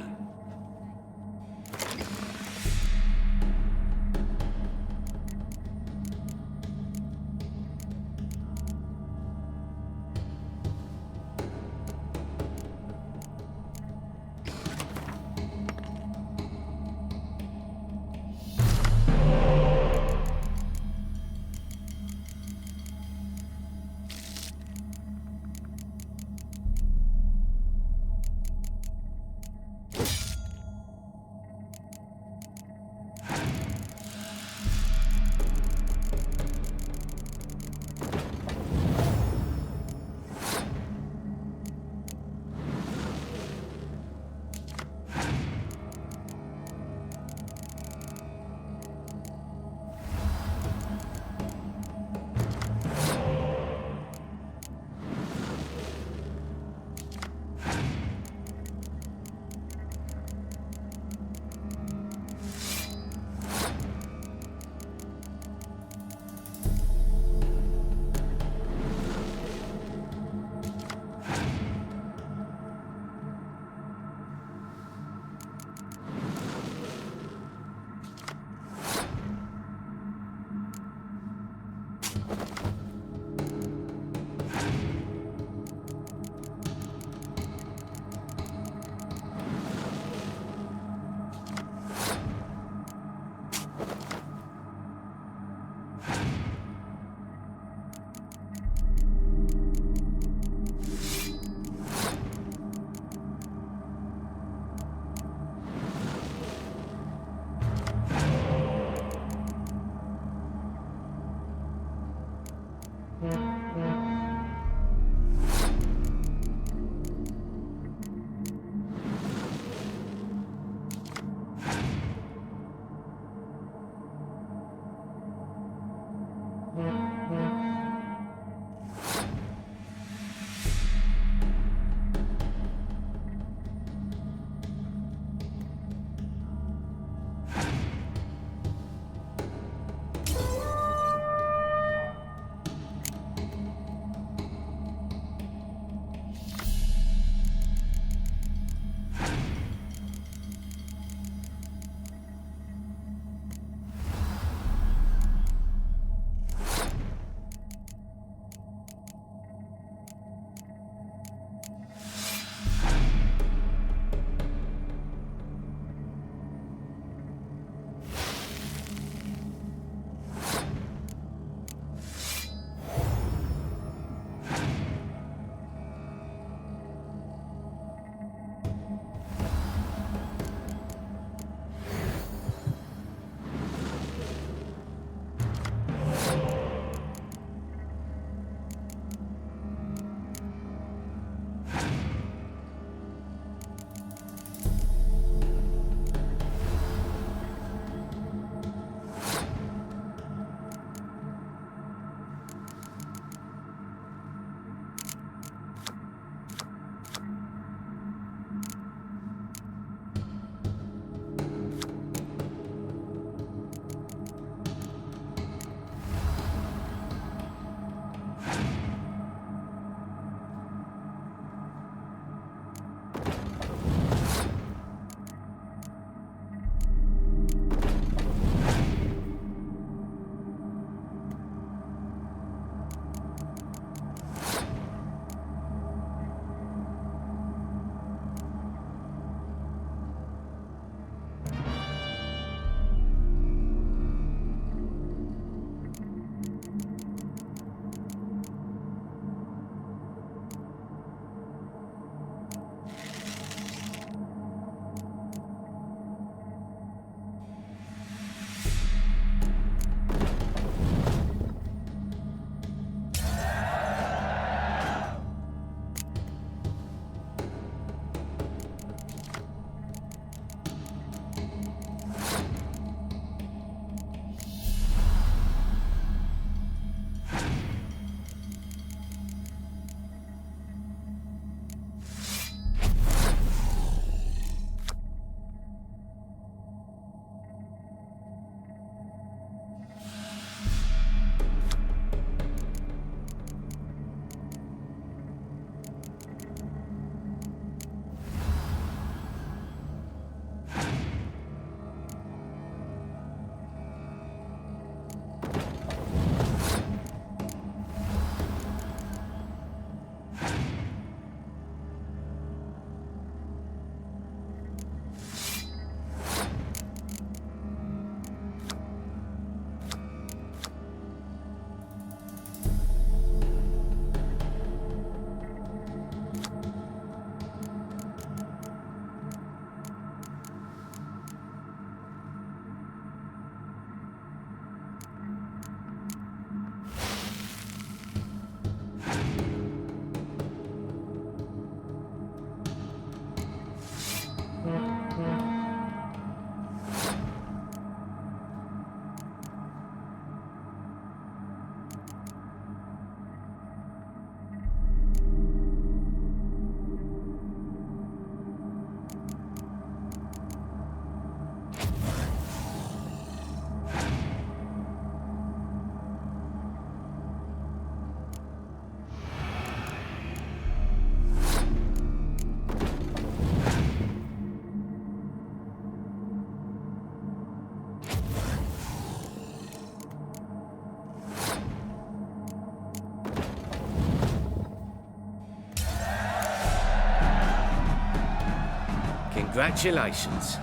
Congratulations.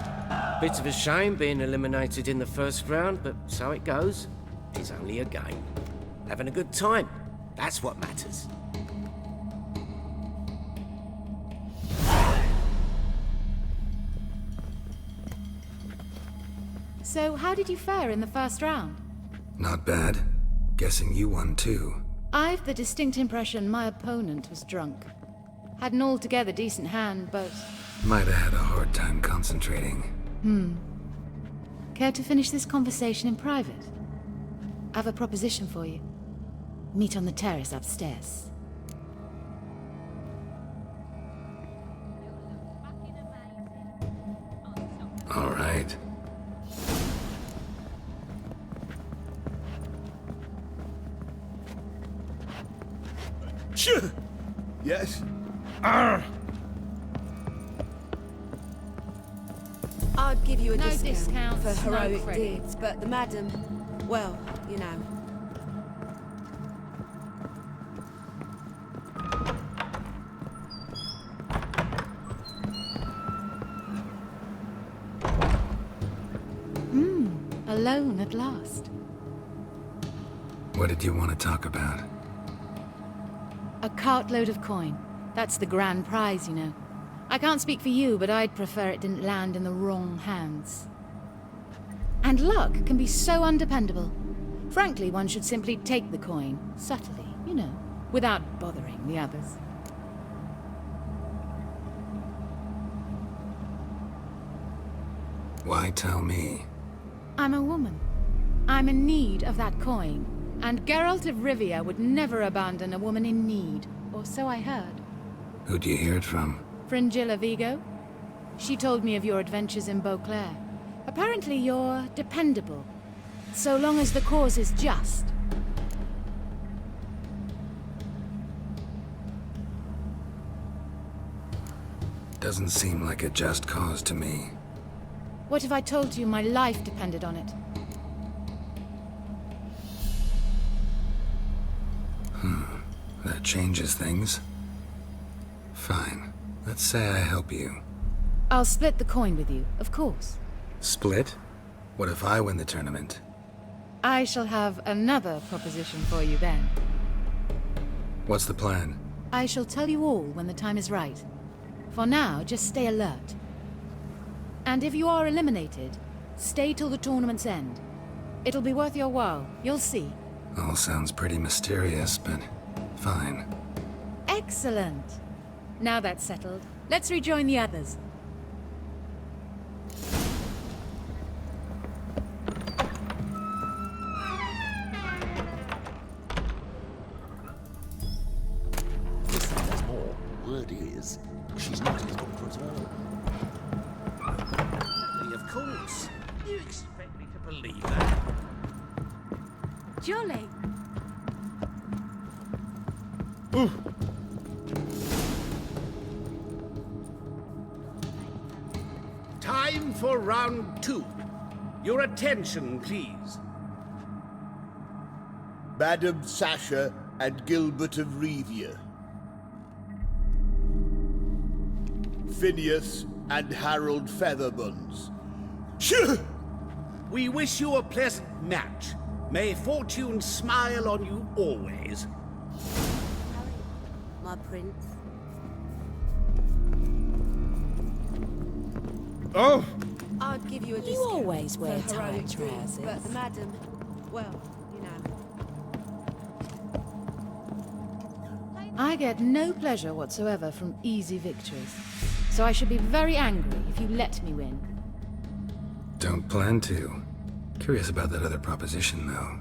Bit of a shame being eliminated in the first round, but so it goes. It's only a game. Having a good time. That's what matters. So, how did you fare in the first round? Not bad. Guessing you won too. I've the distinct impression my opponent was drunk. Had an altogether decent hand, but... Might have had a hard time concentrating. Care to finish this conversation in private? I have a proposition for you. Meet on the terrace upstairs. All right. Yes? I'd give you a No discount discounts, for no heroic credit. deeds, but the madam, well, you know. Alone at last. What did you want to talk about? A cartload of coin. That's the grand prize, you know. I can't speak for you, but I'd prefer it didn't land in the wrong hands. And luck can be so undependable. Frankly, one should simply take the coin, subtly, you know, without bothering the others. Why tell me? I'm a woman. I'm in need of that coin. And Geralt of Rivia would never abandon a woman in need, or so I heard. Who'd you hear it from? Fringilla Vigo? She told me of your adventures in Beauclair. Apparently you're dependable, so long as the cause is just. Doesn't seem like a just cause to me. What if I told you my life depended on it? That changes things. Fine. Let's say I help you. I'll split the coin with you, of course. Split? What if I win the tournament? I shall have another proposition for you then. What's the plan? I shall tell you all when the time is right. For now, just stay alert. And if you are eliminated, stay till the tournament's end. It'll be worth your while, you'll see. All sounds pretty mysterious, but fine. Excellent. Now that's settled, let's rejoin the others. Listen, there's more. Word is, she's not his daughter at all. Of course. You expect me to believe that? Jolly. Time for round 2. Your attention, please. Madam Sasha and Gilbert of Revia. Phineas and Harold Featherbones. We wish you a pleasant match. May fortune smile on you always. My prince. Oh! I'd give you a discount. You always for wear heroic tight deeds, trousers. but the madam, well, you know. I get no pleasure whatsoever from easy victories. So I should be very angry if you let me win. Don't plan to. Curious about that other proposition, though.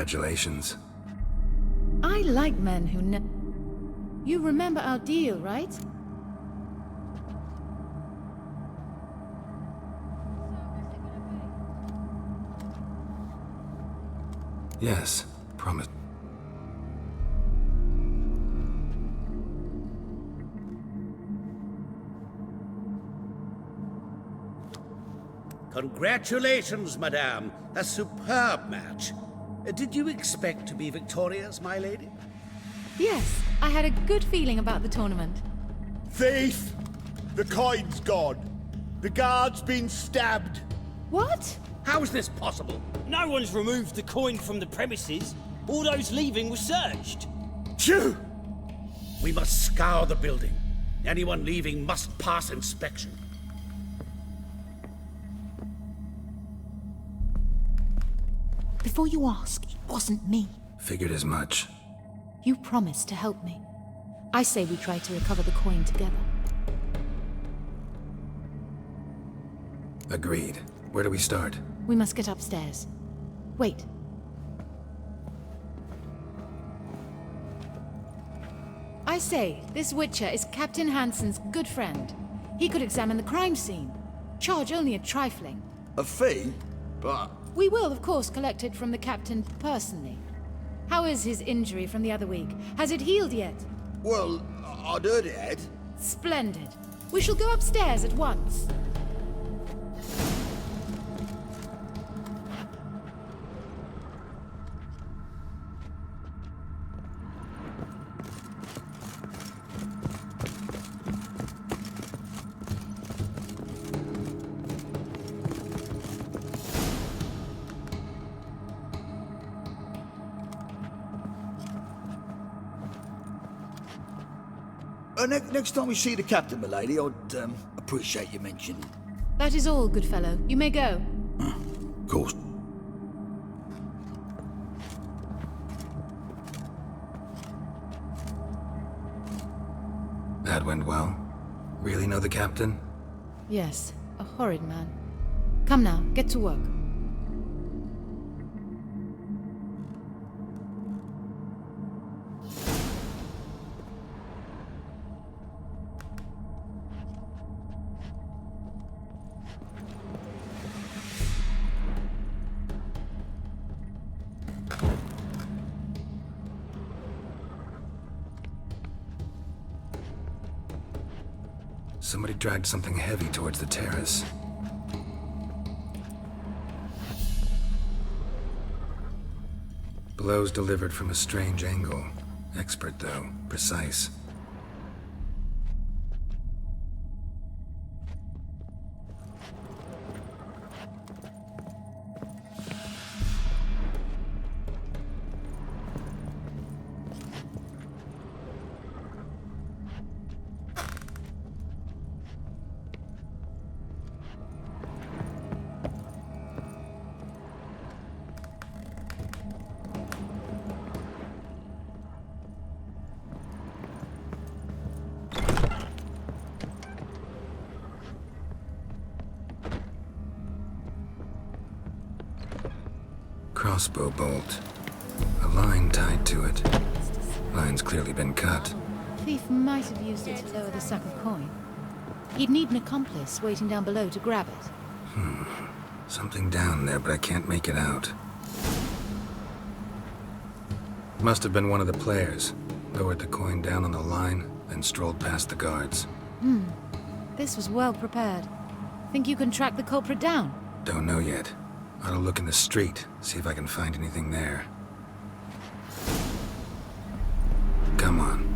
Congratulations. I like men who You remember our deal, right? Yes, promise. Congratulations, madame. A superb match. Did you expect to be victorious, my lady? Yes, I had a good feeling about the tournament. Thief! The coin's gone. The guard's been stabbed. What? How is this possible? No one's removed the coin from the premises. All those leaving were searched. Phew! We must scour the building. Anyone leaving must pass inspection. Before you ask, it wasn't me. Figured as much. You promised to help me. I say we try to recover the coin together. Agreed. Where do we start? We must get upstairs. Wait. I say, this Witcher is Captain Hansen's good friend. He could examine the crime scene. Charge only a trifling. A fee? But... We will, of course, collect it from the Captain personally. How is his injury from the other week? Has it healed yet? Well, I'd heard it had. Splendid. We shall go upstairs at once. Next time we see the captain, milady, I'd appreciate you mentioning. That is all, good fellow. You may go. Of course. That went well. Really know the captain? Yes, a horrid man. Come now, get to work. Somebody dragged something heavy towards the terrace. Blows delivered from a strange angle. Expert, though. Precise. Crossbow bolt. A line tied to it. Line's clearly been cut. Thief might have used it to lower the sack of coin. He'd need an accomplice waiting down below to grab it. Something down there, but I can't make it out. Must have been one of the players. Lowered the coin down on the line, then strolled past the guards. This was well prepared. Think you can track the culprit down? Don't know yet. Ought to look in the street, see if I can find anything there. Come on.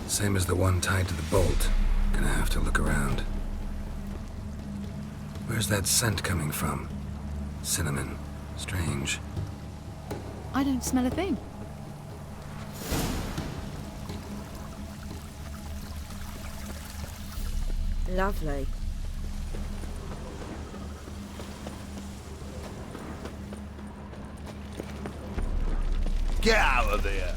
Same as the one tied to the bolt. Gonna have to look around. Where's that scent coming from? Cinnamon. Strange. I don't smell a thing. Lovely. Get out of here!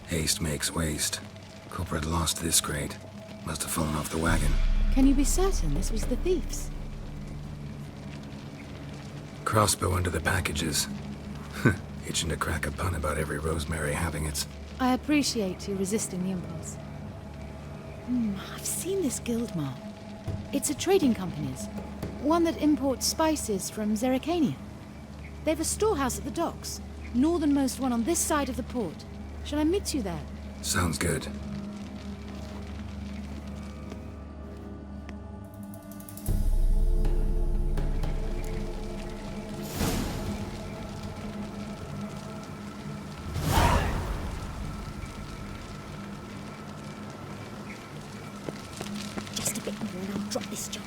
Haste makes waste. Culprit lost this crate. Must have fallen off the wagon. Can you be certain this was the thief's? Crossbow under the packages. Itching to crack a pun about every rosemary having its... I appreciate you resisting the impulse. I've seen this guild mark. It's a trading company's. One that imports spices from Zerrikania. They've a storehouse at the docks. Northernmost one on this side of the port. Shall I meet you there? Sounds good. Just a bit more and I'll drop this job.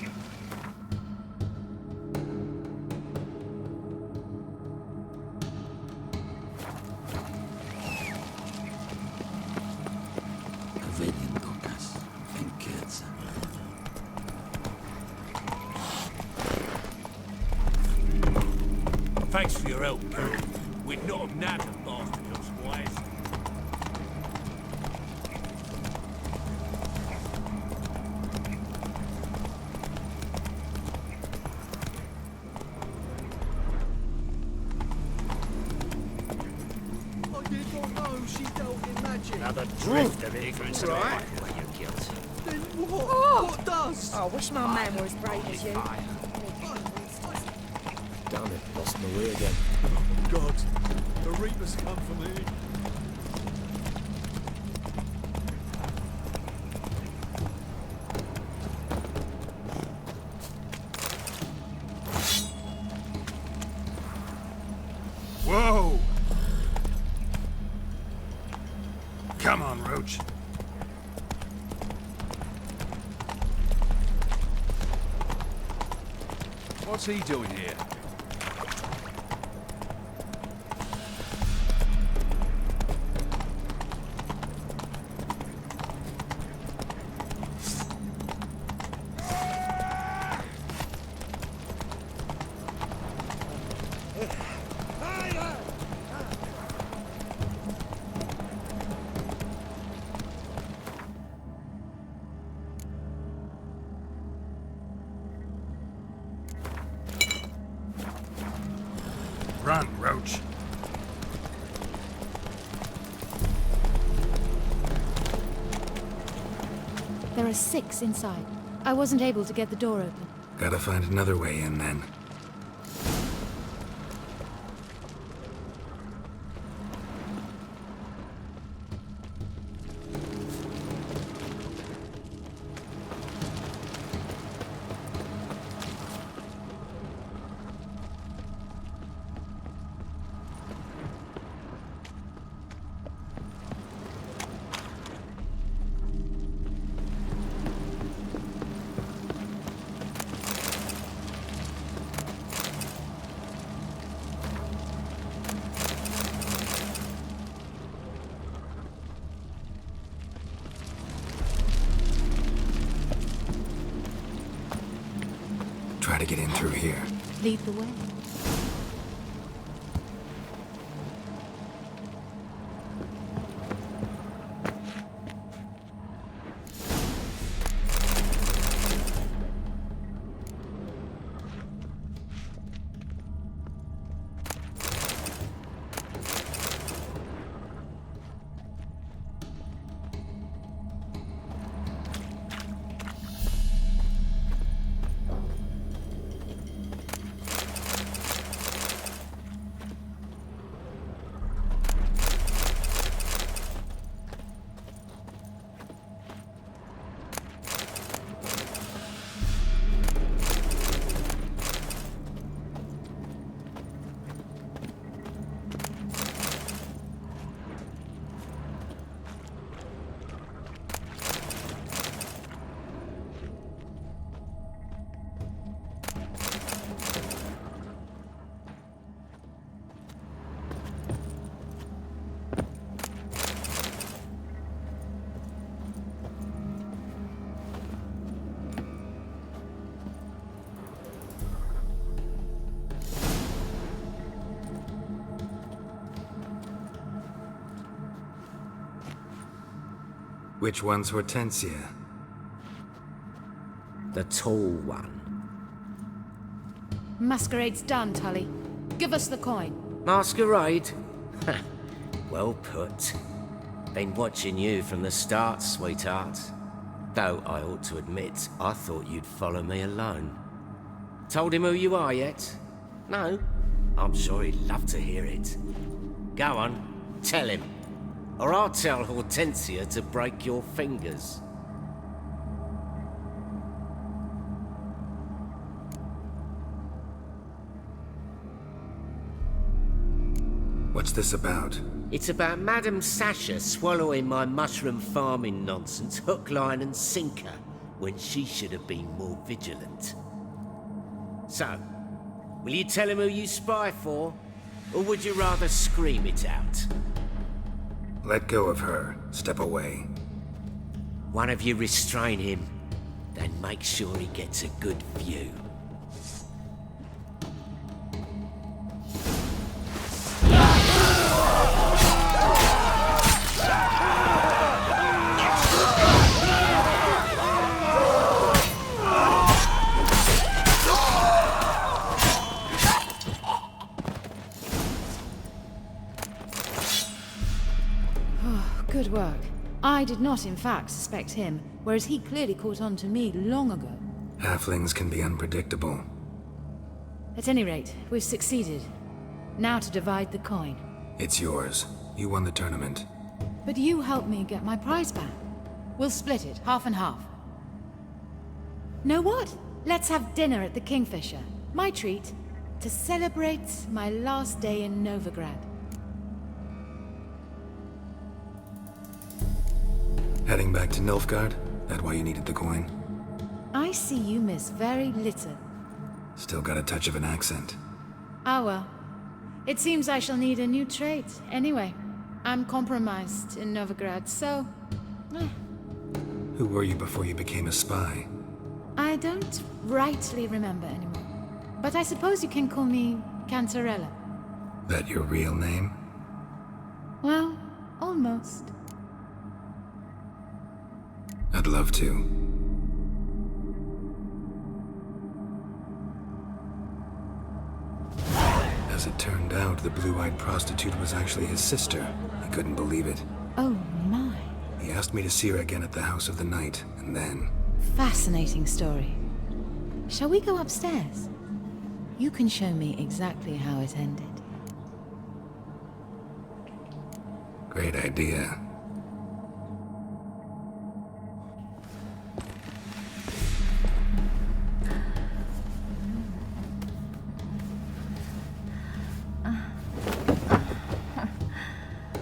Thanks for your help, girl. We'd not have nabbed the bastard otherwise. I did not know she dealt in magic. Another drift of ignorance and Right. away your guilt. Then what? What does? I wish my man were as brave as you. Damn it, lost my way again. Oh, God, the Reapers come for me. Whoa! Come on, Roach. What's he doing here? Run, Roach. There are 6 inside. I wasn't able to get the door open. Gotta find another way in then. Try to get in through here. Lead the way. Which one's Hortensia? The tall one. Masquerade's done, Tully. Give us the coin. Masquerade? Well put. Been watching you from the start, sweetheart. Though I ought to admit, I thought you'd follow me alone. Told him who you are yet? No? I'm sure he'd love to hear it. Go on, tell him. Or I'll tell Hortensia to break your fingers. What's this about? It's about Madame Sasha swallowing my mushroom farming nonsense hook, line and sinker when she should have been more vigilant. So, will you tell him who you spy for? Or would you rather scream it out? Let go of her. Step away. One of you restrain him, then make sure he gets a good view. Good work. I did not, in fact, suspect him, whereas he clearly caught on to me long ago. Halflings can be unpredictable. At any rate, we've succeeded. Now to divide the coin. It's yours. You won the tournament. But you helped me get my prize back. We'll split it, half and half. Know what? Let's have dinner at the Kingfisher. My treat, to celebrate my last day in Novigrad. Heading back to Nilfgaard? That why you needed the coin? I see you miss very little. Still got a touch of an accent. Ah well. It seems I shall need a new trait. Anyway, I'm compromised in Novigrad, so... Who were you before you became a spy? I don't rightly remember anymore. But I suppose you can call me Cantarella. That your real name? Well, almost. I'd love to. As it turned out, the blue-eyed prostitute was actually his sister. I couldn't believe it. Oh my. He asked me to see her again at the House of the Night, and then... Fascinating story. Shall we go upstairs? You can show me exactly how it ended. Great idea.